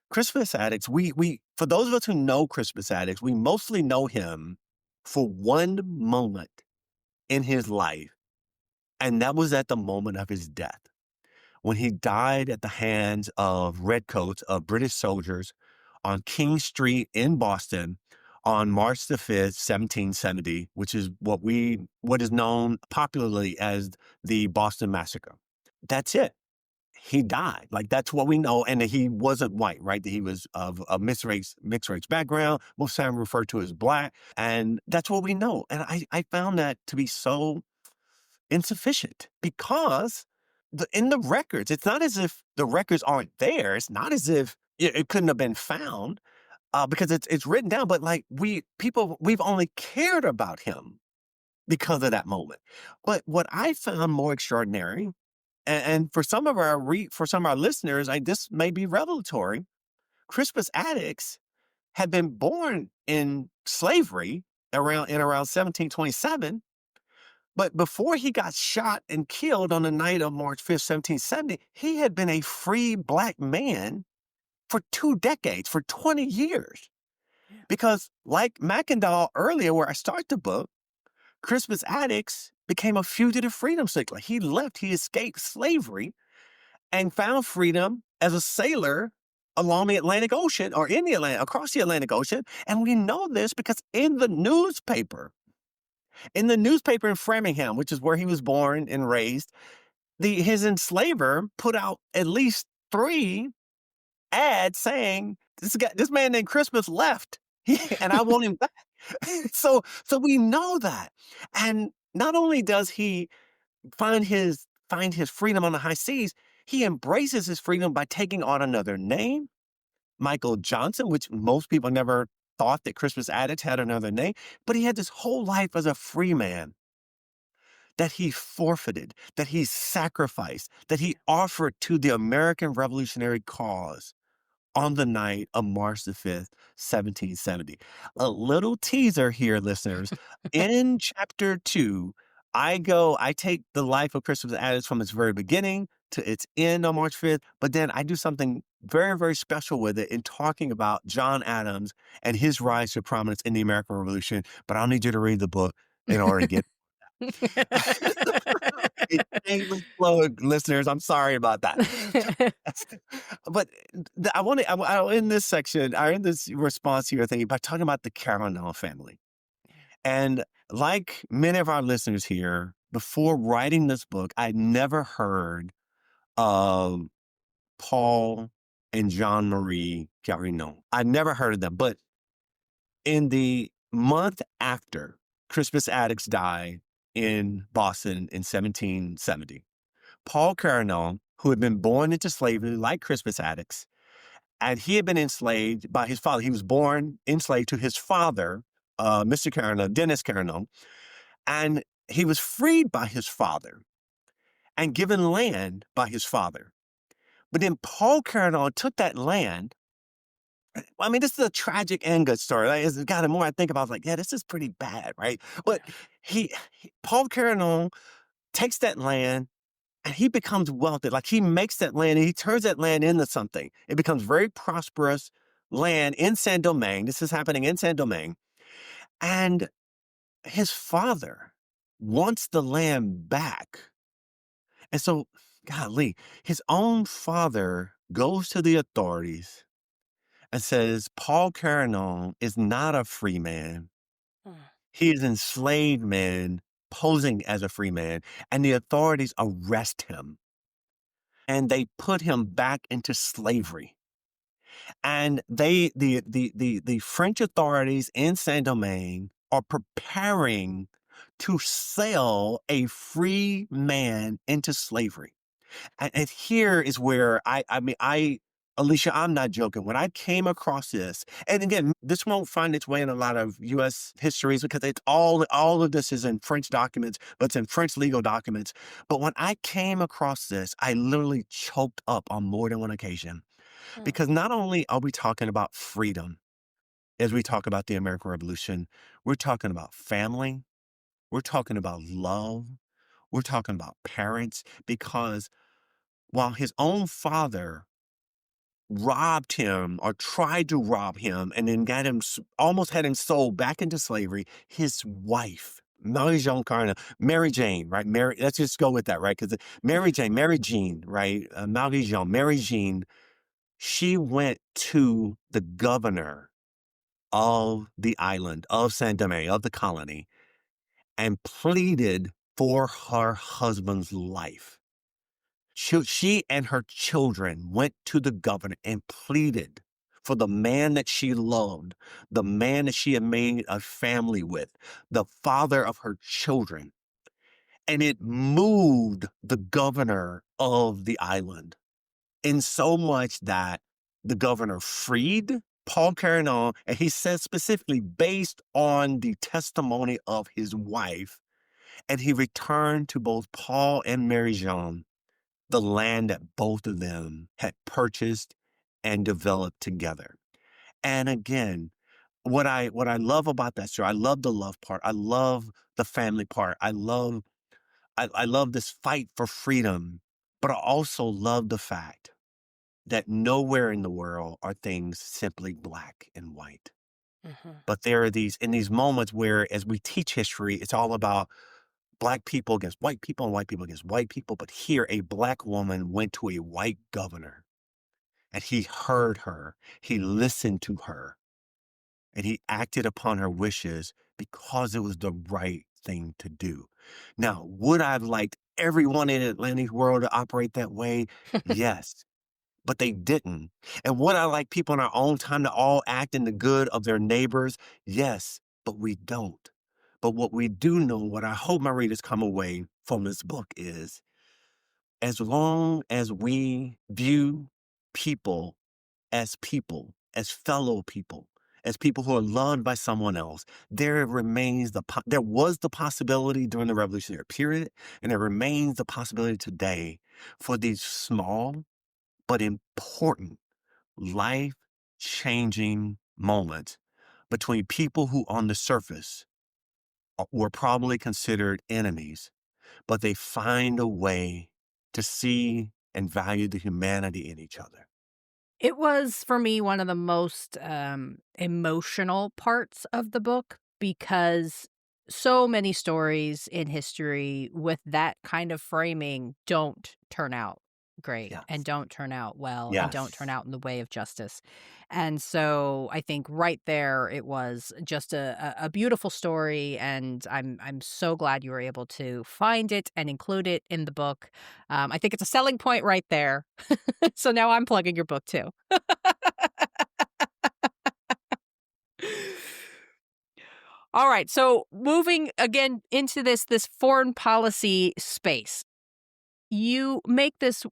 Crispus Attucks, we for those of us who know Crispus Attucks, we mostly know him for one moment in his life, and that was at the moment of his death, when he died at the hands of redcoats, of British soldiers on King Street in Boston on March the 5th, 1770, which is what is known popularly as the Boston Massacre. That's it. He died. Like, that's what we know. And that he wasn't white, right? That he was of a mixed race background, most time referred to as black. And that's what we know. And I found that to be so insufficient because in the records, it's not as if the records aren't there. It's not as if it couldn't have been found because it's written down. But like we've only cared about him because of that moment. But what I found more extraordinary, and for some of our listeners, this may be revelatory. Crispus Attucks had been born in slavery around 1727. But before he got shot and killed on the night of March 5th, 1770, he had been a free black man for 2 decades, for 20 years. Yeah. Because like Mackendall earlier, where I start the book, Crispus Attucks became a fugitive freedom seeker. He escaped slavery and found freedom as a sailor along the Atlantic Ocean or across the Atlantic Ocean. And we know this because in the newspaper in Framingham, which is where he was born and raised, his enslaver put out at least 3 ads saying, this man named Crispus left, and I want him back. so we know that. And not only does he find his freedom on the high seas, he embraces his freedom by taking on another name, Michael Johnson, which most people never thought that Crispus Attucks had another name, but he had this whole life as a free man that he forfeited, that he sacrificed, that he offered to the American revolutionary cause on the night of March the 5th, 1770. A little teaser here, listeners. In chapter 2, I take the life of Crispus Attucks from its very beginning to its end on March 5th, but then I do something very, very special with it in talking about John Adams and his rise to prominence in the American Revolution. But I'll need you to read the book in order to get it. Shameless plug, listeners. I'm sorry about that. But I want to. I'll end this section. I end this response to your thing by talking about the Carolina family. And like many of our listeners here, before writing this book, I'd never heard of Paul and Jean Marie Carignan. I'd never heard of them. But in the month after Crispus Attucks died in Boston in 1770, Paul Carignan, who had been born into slavery like Crispus Attucks, and he had been enslaved by his father. He was born enslaved to his father, Mr. Carignan, Dennis Carignan, and he was freed by his father and given land by his father. But then Paul Carignan took that land. I mean, this is a tragic and good story. Like, God, the more I think about it, I was like, yeah, this is pretty bad, right? But Paul Carignan takes that land and he becomes wealthy. Like he makes that land and he turns that land into something. It becomes very prosperous land in Saint Domingue. This is happening in Saint Domingue. And his father wants the land back. And so, golly, his own father goes to the authorities and says, Paul Carignan is not a free man. Mm. He is an enslaved man posing as a free man. And the authorities arrest him and they put him back into slavery. And the French authorities in Saint Domingue are preparing to sell a free man into slavery. And here is where Alicia, I'm not joking. When I came across this, and again, this won't find its way in a lot of U.S. histories because it's all of this is in French documents, but it's in French legal documents. But when I came across this, I literally choked up on more than one occasion Mm. because not only are we talking about freedom as we talk about the American Revolution, we're talking about family, we're talking about love, we're talking about parents, because while his own father robbed him or tried to rob him and then got him, almost had him sold back into slavery, his wife, Mary Jane, right? Let's just go with that, right? Because Mary Jean, right? Mary Jean, she went to the governor of the island of Saint Domingue, of the colony, and pleaded for her husband's life. She and her children went to the governor and pleaded for the man that she loved, the man that she had made a family with, the father of her children. And it moved the governor of the island in so much that the governor freed Paul Carignan, and he says specifically based on the testimony of his wife, and he returned to both Paul and Mary Jean the land that both of them had purchased and developed together. And again, what I love about that story, I love the love part. I love the family part. I love this fight for freedom, but I also love the fact that nowhere in the world are things simply black and white. Mhm. But there are these moments where, as we teach history, it's all about black people against white people and white people against white people. But here, a black woman went to a white governor and he heard her, he listened to her, and he acted upon her wishes because it was the right thing to do. Now, would I have liked everyone in the Atlantic world to operate that way? Yes. But they didn't. And would I like people in our own time to all act in the good of their neighbors? Yes, but we don't. But what we do know, what I hope my readers come away from this book is, as long as we view people, as fellow people, as people who are loved by someone else, there was the possibility during the revolutionary period, and there remains the possibility today for these small but important life-changing moments between people who on the surface were probably considered enemies, but they find a way to see and value the humanity in each other. It was, for me, one of the most, emotional parts of the book because so many stories in history with that kind of framing don't turn out great and Yes. don't turn out well and don't turn Yes. out in the way of justice. And so I think right there it was just a beautiful story, and I'm so glad you were able to find it and include it in the book. I think it's a selling point right there. So now I'm plugging your book too. All right. So moving again into this foreign policy space, you make this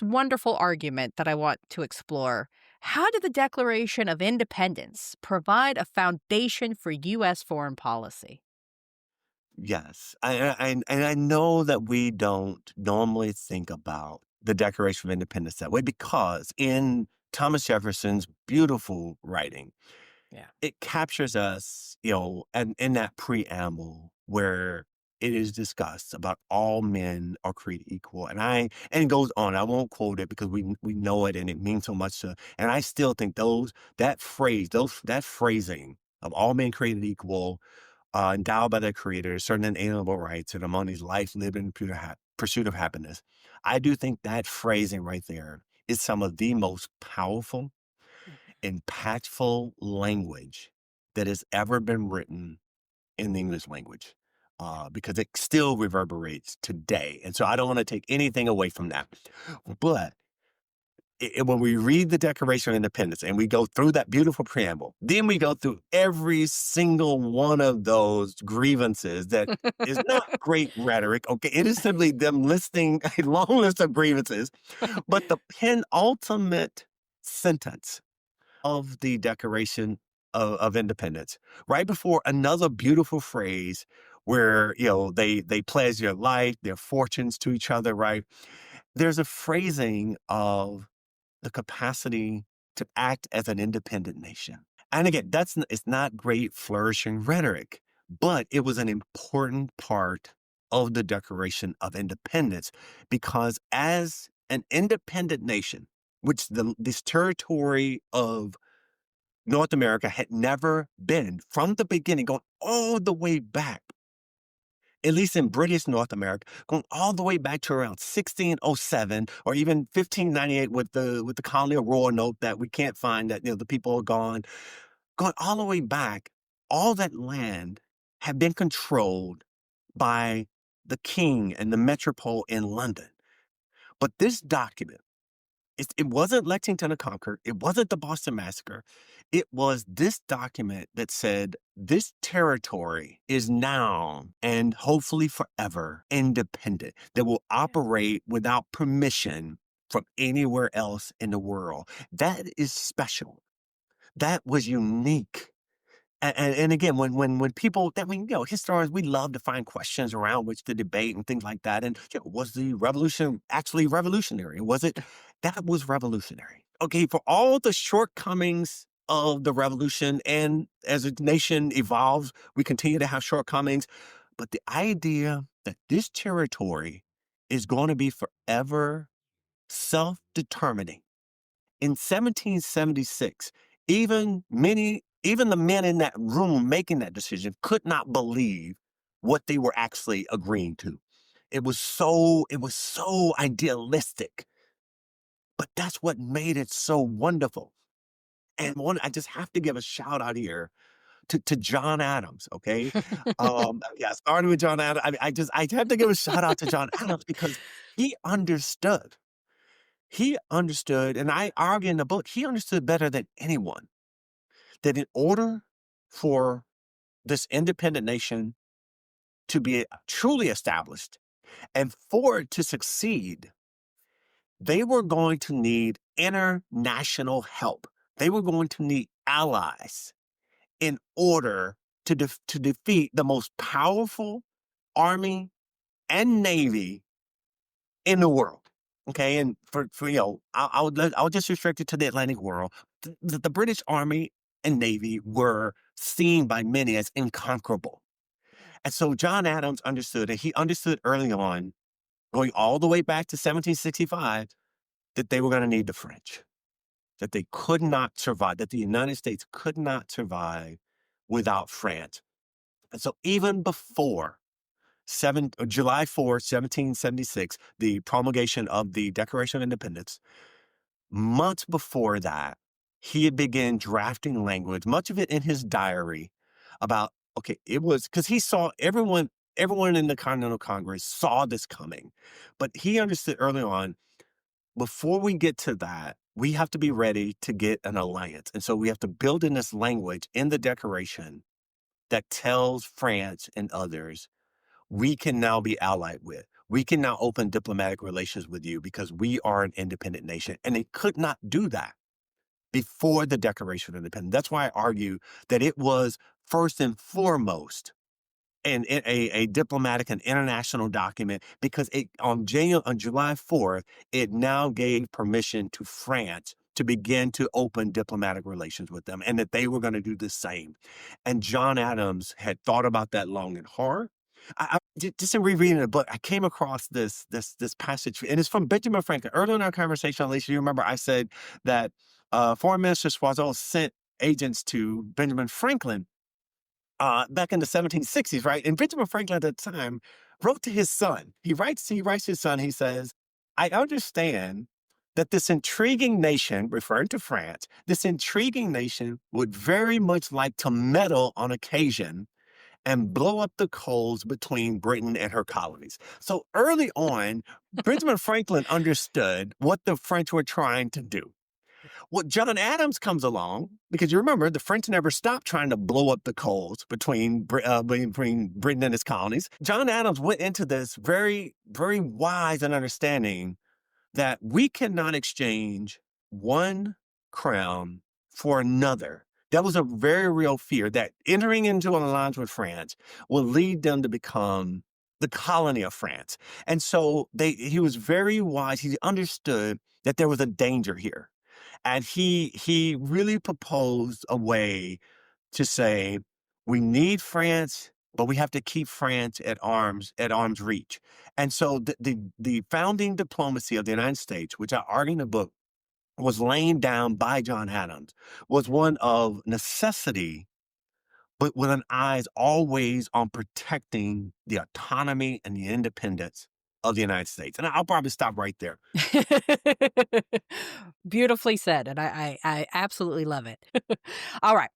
wonderful argument that I want to explore. How did the Declaration of Independence provide a foundation for U.S. foreign policy? Yes. And I know that we don't normally think about the Declaration of Independence that way because in Thomas Jefferson's beautiful writing, Yeah. it captures us, and in that preamble where it is discussed about all men are created equal. And it goes on. I won't quote it because we know it and it means so much to, and I still think that phrasing of all men created equal, endowed by their creator, certain inalienable rights, and among these life lived in pursuit of happiness. I do think that phrasing right there is some of the most powerful, impactful language that has ever been written in the English language, because it still reverberates today. And so I don't want to take anything away from that. But when we read the Declaration of Independence and we go through that beautiful preamble, then we go through every single one of those grievances that is not great rhetoric. Okay. It is simply them listing a long list of grievances. But the penultimate sentence of the Declaration of Independence, right before another beautiful phrase where they pledge their life, their fortunes to each other, right? There's a phrasing of the capacity to act as an independent nation. And again, it's not great flourishing rhetoric, but it was an important part of the Declaration of Independence because as an independent nation, which this territory of North America had never been from the beginning, going all the way back, at least in British North America, going all the way back to around 1607 or even 1598 with the colony of Roanoke that we can't find that the people are gone. Going all the way back, all that land had been controlled by the king and the metropole in London. But this document, it wasn't Lexington the Conqueror. It wasn't the Boston Massacre. It was this document that said this territory is now and hopefully forever independent, that will operate without permission from anywhere else in the world. That is special. That was unique. And again, when people that historians, we love to find questions around which to debate and things like that. And was the revolution actually revolutionary? Was it that was revolutionary? Okay, for all the shortcomings of the revolution, and as a nation evolves, we continue to have shortcomings. But the idea that this territory is going to be forever self-determining in 1776, even the men in that room making that decision could not believe what they were actually agreeing to. It was so idealistic, but that's what made it so wonderful. And I just have to give a shout out here to John Adams, okay? Yeah, starting with John Adams. I have to give a shout out to John Adams because he understood. He understood, and I argue in the book, he understood better than anyone that in order for this independent nation to be truly established and for it to succeed, they were going to need international help. They were going to need allies. in order to defeat the most powerful army and navy in the world. Okay, and for I'll just restrict it to the Atlantic world. The British Army and Navy were seen by many as inconquerable, and so John Adams understood, and he understood early on, going all the way back to 1765, that they were going to need the French, that they could not survive, that the United States could not survive without France. And so even before July 4th, 1776, the promulgation of the Declaration of Independence, months before that, he had begun drafting language, much of it in his diary, about, okay, it was because he saw everyone in the Continental Congress saw this coming. But he understood early on, before we get to that, we have to be ready to get an alliance. And so we have to build in this language in the Declaration that tells France and others, we can now be allied with. We can now open diplomatic relations with you because we are an independent nation. And they could not do that before the Declaration of Independence. That's why I argue that it was first and foremost a diplomatic and international document, because on July 4th, it now gave permission to France to begin to open diplomatic relations with them, and that they were going to do the same. And John Adams had thought about that long and hard. Just in rereading the book, I came across this passage, and it's from Benjamin Franklin. Earlier in our conversation, Alicia, you remember I said that Foreign Minister Choiseul sent agents to Benjamin Franklin back in the 1760s, right? And Benjamin Franklin at the time wrote to his son. He writes his son, he says, I understand that this intriguing nation, referring to France, this intriguing nation would very much like to meddle on occasion and blow up the coals between Britain and her colonies. So early on, Benjamin Franklin understood what the French were trying to do. Well, John Adams comes along, because you remember the French never stopped trying to blow up the coals between Britain and its colonies. John Adams went into this very, very wise and understanding that we cannot exchange one crown for another. That was a very real fear, that entering into an alliance with France will lead them to become the colony of France. And so he was very wise. He understood that there was a danger here. And he really proposed a way to say, we need France, but we have to keep France at arm's reach. And so the founding diplomacy of the United States, which I argue in the book, was laying down by John Adams, was one of necessity, but with an eyes always on protecting the autonomy and the independence of the United States. And I'll probably stop right there. Beautifully said, and I absolutely love it. All right.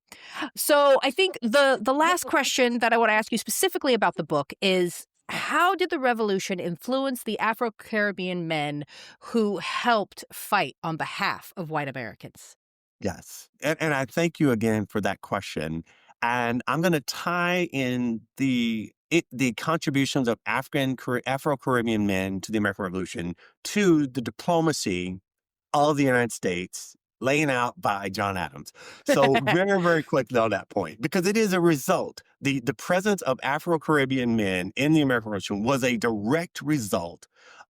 So I think the last question that I want to ask you specifically about the book is, how did the revolution influence the Afro-Caribbean men who helped fight on behalf of white Americans? Yes. And I thank you again for that question. And I'm going to tie in the contributions of Afro-Caribbean men to the American Revolution to the diplomacy of the United States laying out by John Adams. So very, very quickly on that point, because it is a result. The presence of Afro-Caribbean men in the American Revolution was a direct result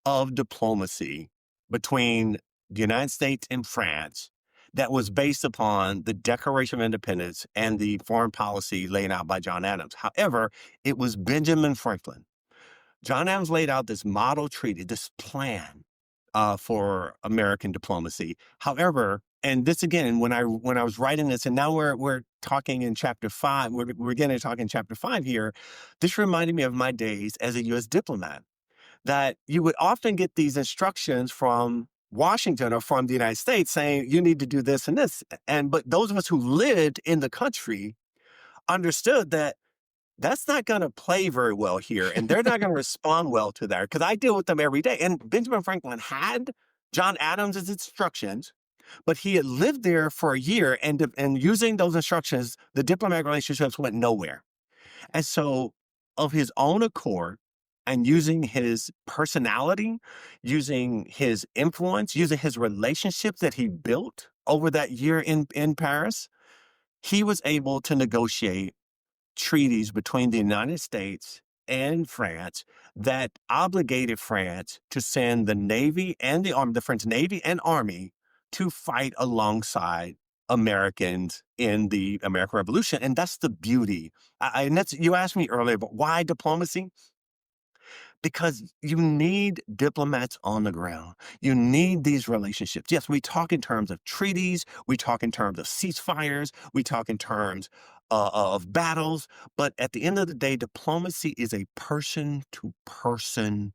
of diplomacy between the United States and France that was based upon the Declaration of Independence and the foreign policy laid out by John Adams. However, it was Benjamin Franklin. John Adams laid out this model treaty, this plan for American diplomacy. However, and this again, when I was writing this, and now we're talking in chapter 5, we're getting to talk in chapter 5 here. This reminded me of my days as a U.S. diplomat, that you would often get these instructions from Washington or from the United States saying, you need to do this and this. But those of us who lived in the country understood that that's not going to play very well here, and they're not going to respond well to that, because I deal with them every day. And Benjamin Franklin had John Adams' instructions, but he had lived there for a year, and using those instructions, the diplomatic relationships went nowhere. And so, of his own accord, and using his personality, using his influence, using his relationships that he built over that year in Paris, he was able to negotiate treaties between the United States and France that obligated France to send the Navy and the Army, the French Navy and Army, to fight alongside Americans in the American Revolution. And that's the beauty. And that's, you asked me earlier, but why diplomacy? Because you need diplomats on the ground. You need these relationships. Yes, we talk in terms of treaties, we talk in terms of ceasefires, we talk in terms of battles, but at the end of the day, diplomacy is a person to person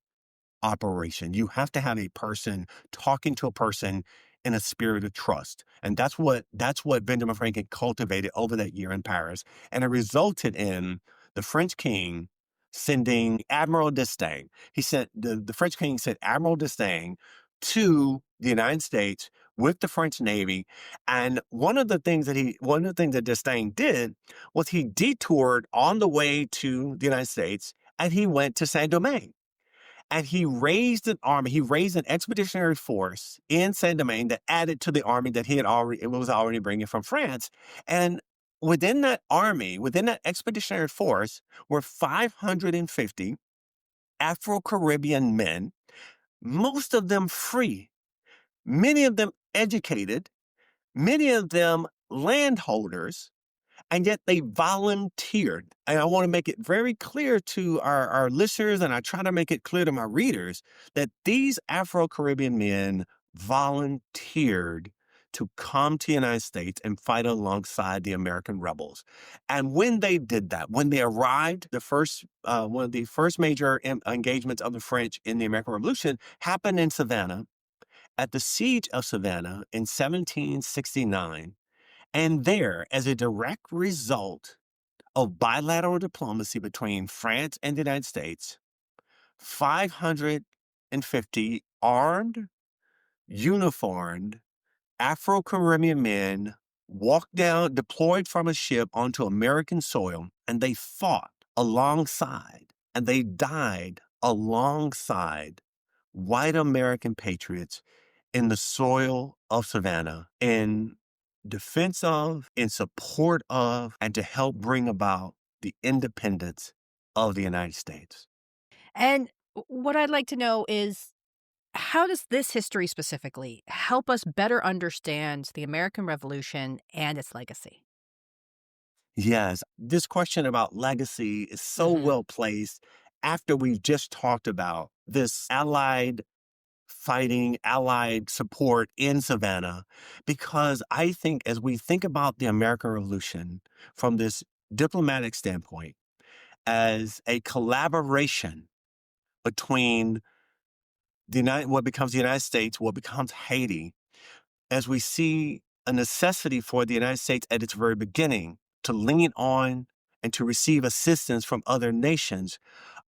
operation. You have to have a person talking to a person in a spirit of trust. And that's what Benjamin Franklin cultivated over that year in Paris. And it resulted in the French king sending Admiral d'Estaing. He sent the French king sent Admiral d'Estaing to the United States with the French Navy. And one of the things that d'Estaing did was he detoured on the way to the United States and he went to Saint Domingue. And he raised an army, he raised an expeditionary force in Saint-Domingue that added to the army that it was already bringing from France. And within that army, within that expeditionary force, were 550 Afro-Caribbean men, most of them free, many of them educated, many of them landholders, and yet they volunteered. And I want to make it very clear to our listeners, and I try to make it clear to my readers, that these Afro-Caribbean men volunteered to come to the United States and fight alongside the American rebels. And when they did that, when they arrived, one of the first major engagements of the French in the American Revolution happened in Savannah at the Siege of Savannah in 1769. And there, as a direct result of bilateral diplomacy between France and the United States, 550 armed, uniformed Afro-Caribbean men deployed from a ship onto American soil, and they fought alongside and they died alongside white American patriots in the soil of Savannah in defense of, in support of, and to help bring about the independence of the United States. And what I'd like to know is, how does this history specifically help us better understand the American Revolution and its legacy? Yes, this question about legacy is so Mhm. well placed after we've just talked about this allied support in Savannah, because I think as we think about the American Revolution from this diplomatic standpoint as a collaboration between what becomes the United States, what becomes Haiti, as we see a necessity for the United States at its very beginning to lean on and to receive assistance from other nations,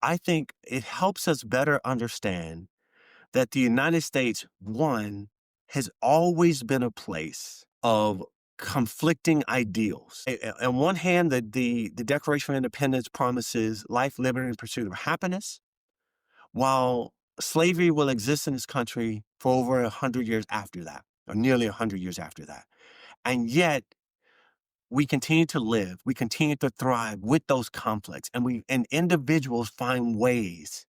I think it helps us better understand that the United States, one, has always been a place of conflicting ideals. On one hand, the Declaration of Independence promises life, liberty, and pursuit of happiness, while slavery will exist in this country for over 100 years after that, or nearly 100 years after that. And yet, we continue to live, we continue to thrive with those conflicts, and individuals find ways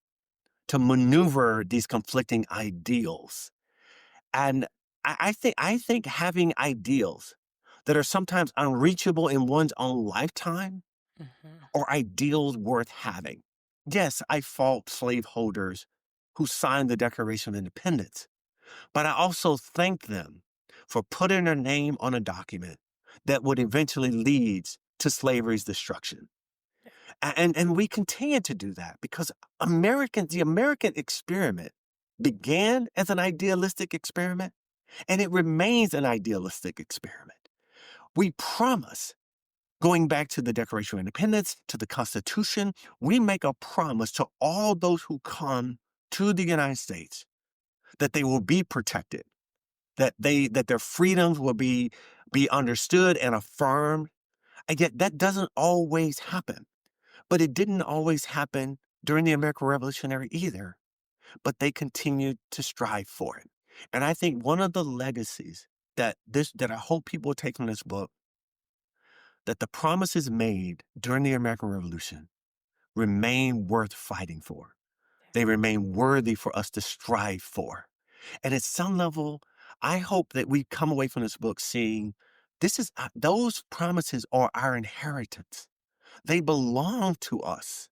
to maneuver these conflicting ideals. And I think having ideals that are sometimes unreachable in one's own lifetime Mhm. are ideals worth having. Yes, I fault slaveholders who signed the Declaration of Independence, but I also thank them for putting their name on a document that would eventually lead to slavery's destruction. And we continue to do that because the American experiment began as an idealistic experiment, and it remains an idealistic experiment. We promise, going back to the Declaration of Independence, to the Constitution, we make a promise to all those who come to the United States that they will be protected, that their freedoms will be understood and affirmed. And yet that doesn't always happen. But it didn't always happen during the American Revolutionary either. But they continued to strive for it. And I think one of the legacies that I hope people take from this book that the promises made during the American Revolution remain worth fighting for. They remain worthy for us to strive for. And at some level, I hope that we come away from this book seeing those promises are our inheritance. They belong to us.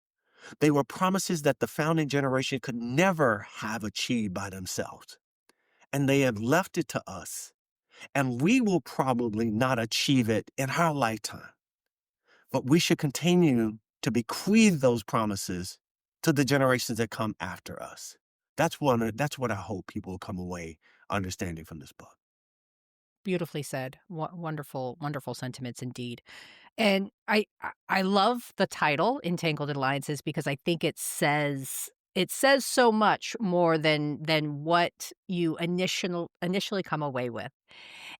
They were promises that the founding generation could never have achieved by themselves. And they have left it to us. And we will probably not achieve it in our lifetime. But we should continue to bequeath those promises to the generations that come after us. That's what I hope people will come away understanding from this book. Beautifully said. Wonderful, wonderful sentiments indeed. And I love the title Entangled Alliances because I think it says so much more than what you initially come away with.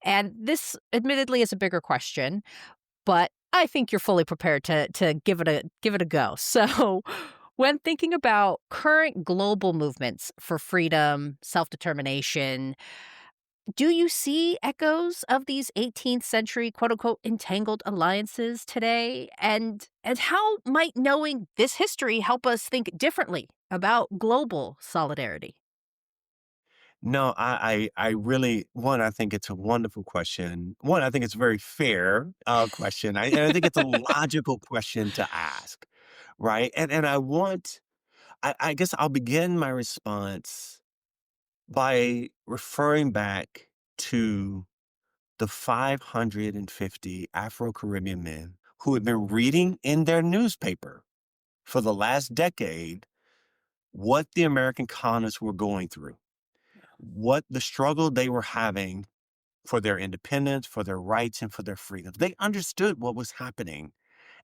And this admittedly is a bigger question, but I think you're fully prepared to give it a go. So, when thinking about current global movements for freedom, self-determination, do you see echoes of these 18th century quote unquote entangled alliances today? And how might knowing this history help us think differently about global solidarity? No, I really, one, I think it's a wonderful question. One, I think it's a very fair question. And I think it's a logical question to ask, right? And I guess I'll begin my response by referring back to the 550 Afro Caribbean men who had been reading in their newspaper for the last decade what the American colonists were going through, what the struggle they were having for their independence, for their rights, and for their freedoms. They understood what was happening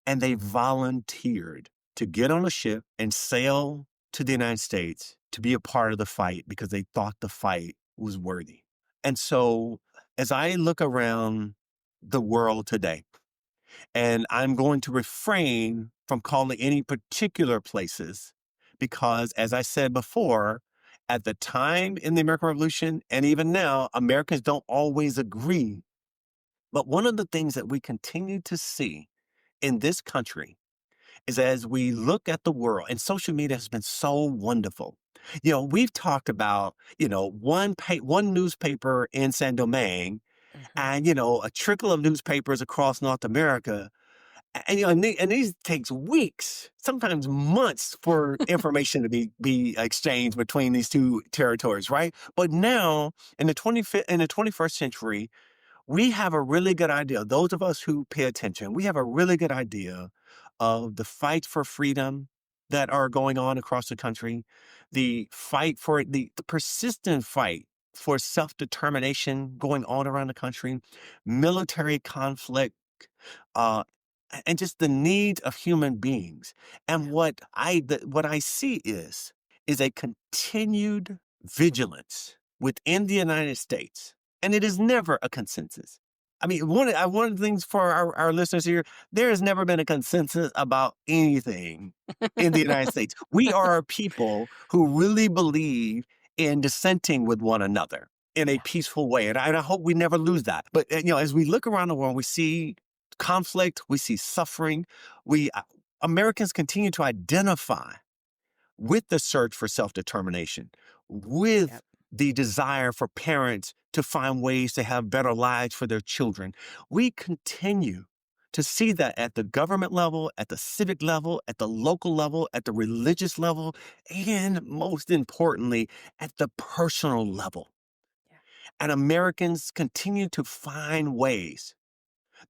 and they volunteered to get on a ship and sail to the United States to be a part of the fight because they thought the fight was worthy. And so as I look around the world today, and I'm going to refrain from calling any particular places because, as I said before, at the time in the American Revolution and even now, Americans don't always agree. But one of the things that we continue to see in this country is as we look at the world, and social media has been so wonderful. We've talked about, one newspaper in Saint Domingue Mhm. and, a trickle of newspapers across North America. And these takes weeks, sometimes months for information to be exchanged between these two territories, right? But now in the 21st century, we have a really good idea. Those of us who pay attention, we have a really good idea of the fight for freedom that are going on across the country, the fight for the persistent fight for self-determination going on around the country, military conflict, uh, and just the needs of human beings. And what I see is a continued vigilance within the United States, and it is never a consensus. I mean, one of the things for our listeners here, there has never been a consensus about anything in the United States. We are a people who really believe in dissenting with one another in a Yeah. peaceful way. And I hope we never lose that. But, as we look around the world, we see conflict, we see suffering. Americans continue to identify with the search for self-determination, with Yep. the desire for parents to find ways to have better lives for their children. We continue to see that at the government level, at the civic level, at the local level, at the religious level, and most importantly, at the personal level. Yeah. And Americans continue to find ways.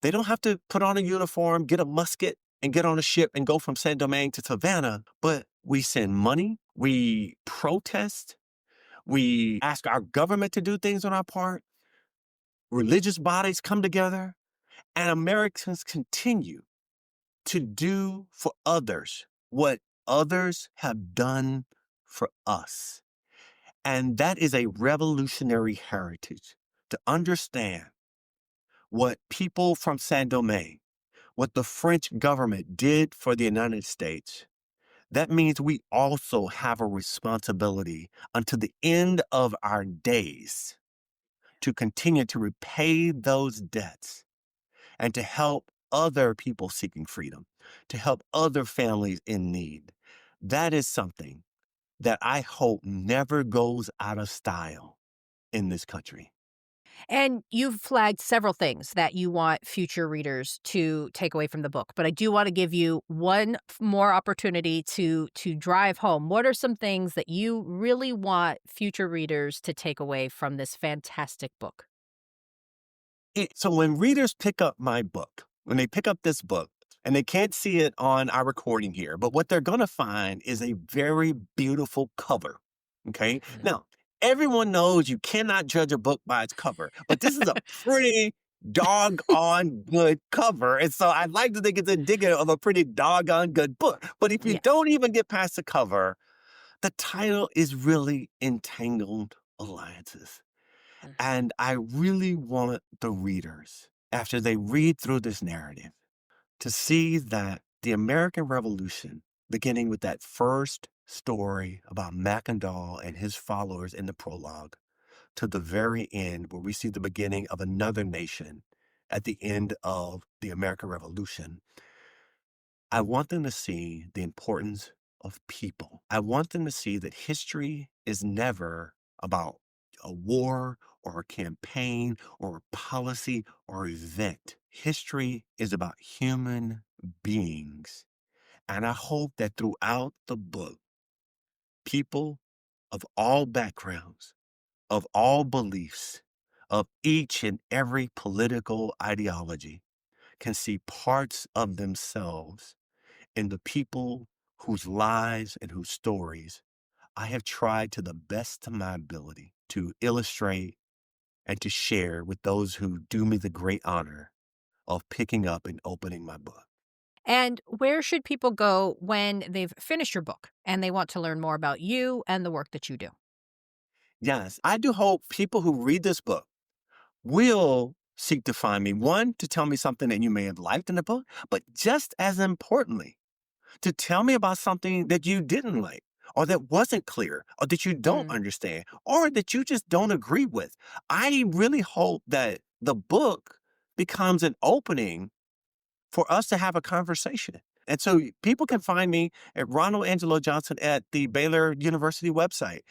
They don't have to put on a uniform, get a musket, and get on a ship and go from Saint Domingue to Savannah, but we send money, we protest, we ask our government to do things on our part, religious bodies come together, and Americans continue to do for others what others have done for us. And that is a revolutionary heritage to understand what people from Saint Domingue, what the French government did for the United States. That means we also have a responsibility unto the end of our days to continue to repay those debts and to help other people seeking freedom, to help other families in need. That is something that I hope never goes out of style in this country. And you've flagged several things that you want future readers to take away from the book, but I do want to give you one more opportunity to drive home. What are some things that you really want future readers to take away from this fantastic book? So when readers pick up my book, when they pick up this book, and they can't see it on our recording here, but what they're going to find is a very beautiful cover. Okay. Mhm. Now, everyone knows you cannot judge a book by its cover, but this is a pretty doggone good cover. And so I'd like to think it's indicative of a pretty doggone good book. But if you Yes. don't even get past the cover, the title is really Entangled Alliances. Mhm. And I really want the readers, after they read through this narrative, to see that the American Revolution, beginning with that first story about Mackendall and his followers in the prologue, to the very end, where we see the beginning of another nation at the end of the American Revolution, I want them to see the importance of people. I want them to see that history is never about a war or a campaign or a policy or event. History is about human beings. And I hope that throughout the book, people of all backgrounds, of all beliefs, of each and every political ideology can see parts of themselves in the people whose lives and whose stories I have tried to the best of my ability to illustrate and to share with those who do me the great honor of picking up and opening my book. And where should people go when they've finished your book and they want to learn more about you and the work that you do? Yes, I do hope people who read this book will seek to find me, one, to tell me something that you may have liked in the book, but just as importantly, to tell me about something that you didn't like, or that wasn't clear, or that you don't Mm. understand, or that you just don't agree with. I really hope that the book becomes an opening for us to have a conversation. And so people can find me at Ronald Angelo Johnson at the Baylor University website.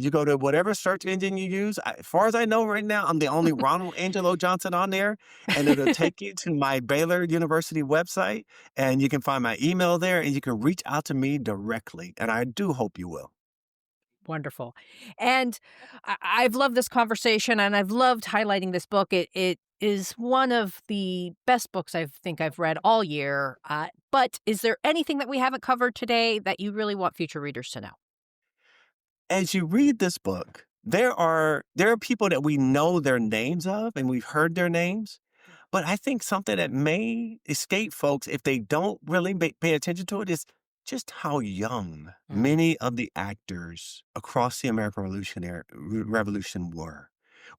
You go to whatever search engine you use. As far as I know right now, I'm the only Ronald Angelo Johnson on there. And it'll take you to my Baylor University website. And you can find my email there and you can reach out to me directly. And I do hope you will. Wonderful. And I've loved this conversation and I've loved highlighting this book. It is one of the best books I think I've read all year. But is there anything that we haven't covered today that you really want future readers to know? As you read this book, there are people that we know their names of and we've heard their names. But I think something that may escape folks if they don't really pay attention to it is just how young Mm, many of the actors across the American Revolution were.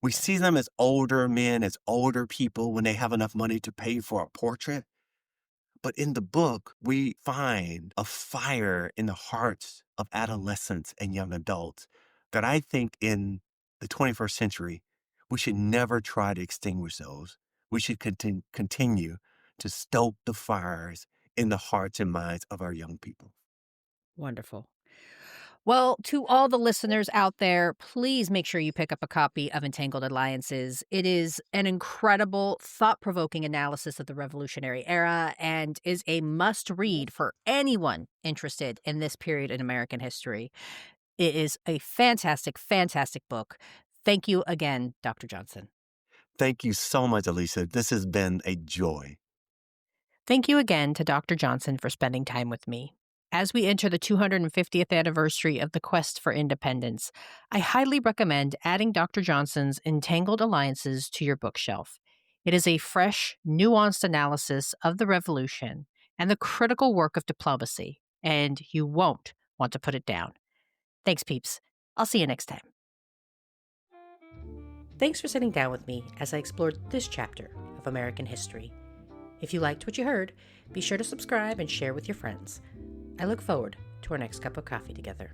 We see yes. them as older men, as older people when they have enough money to pay for a portrait. But in the book, we find a fire in the hearts of adolescents and young adults that I think in the 21st century, we should never try to extinguish those. We should continue to stoke the fires in the hearts and minds of our young people. Wonderful. Well, to all the listeners out there, please make sure you pick up a copy of Entangled Alliances. It is an incredible, thought provoking analysis of the Revolutionary Era and is a must read for anyone interested in this period in American history. It is a fantastic, fantastic book. Thank you again, Dr. Johnson. Thank you so much, Alicia. This has been a joy. Thank you again to Dr. Johnson for spending time with me. As we enter the 250th anniversary of the quest for independence, I highly recommend adding Dr. Johnson's Entangled Alliances to your bookshelf. It is a fresh, nuanced analysis of the revolution and the critical work of diplomacy, and you won't want to put it down. Thanks, peeps. I'll see you next time. Thanks for sitting down with me as I explored this chapter of American history. If you liked what you heard, be sure to subscribe and share with your friends. I look forward to our next cup of coffee together.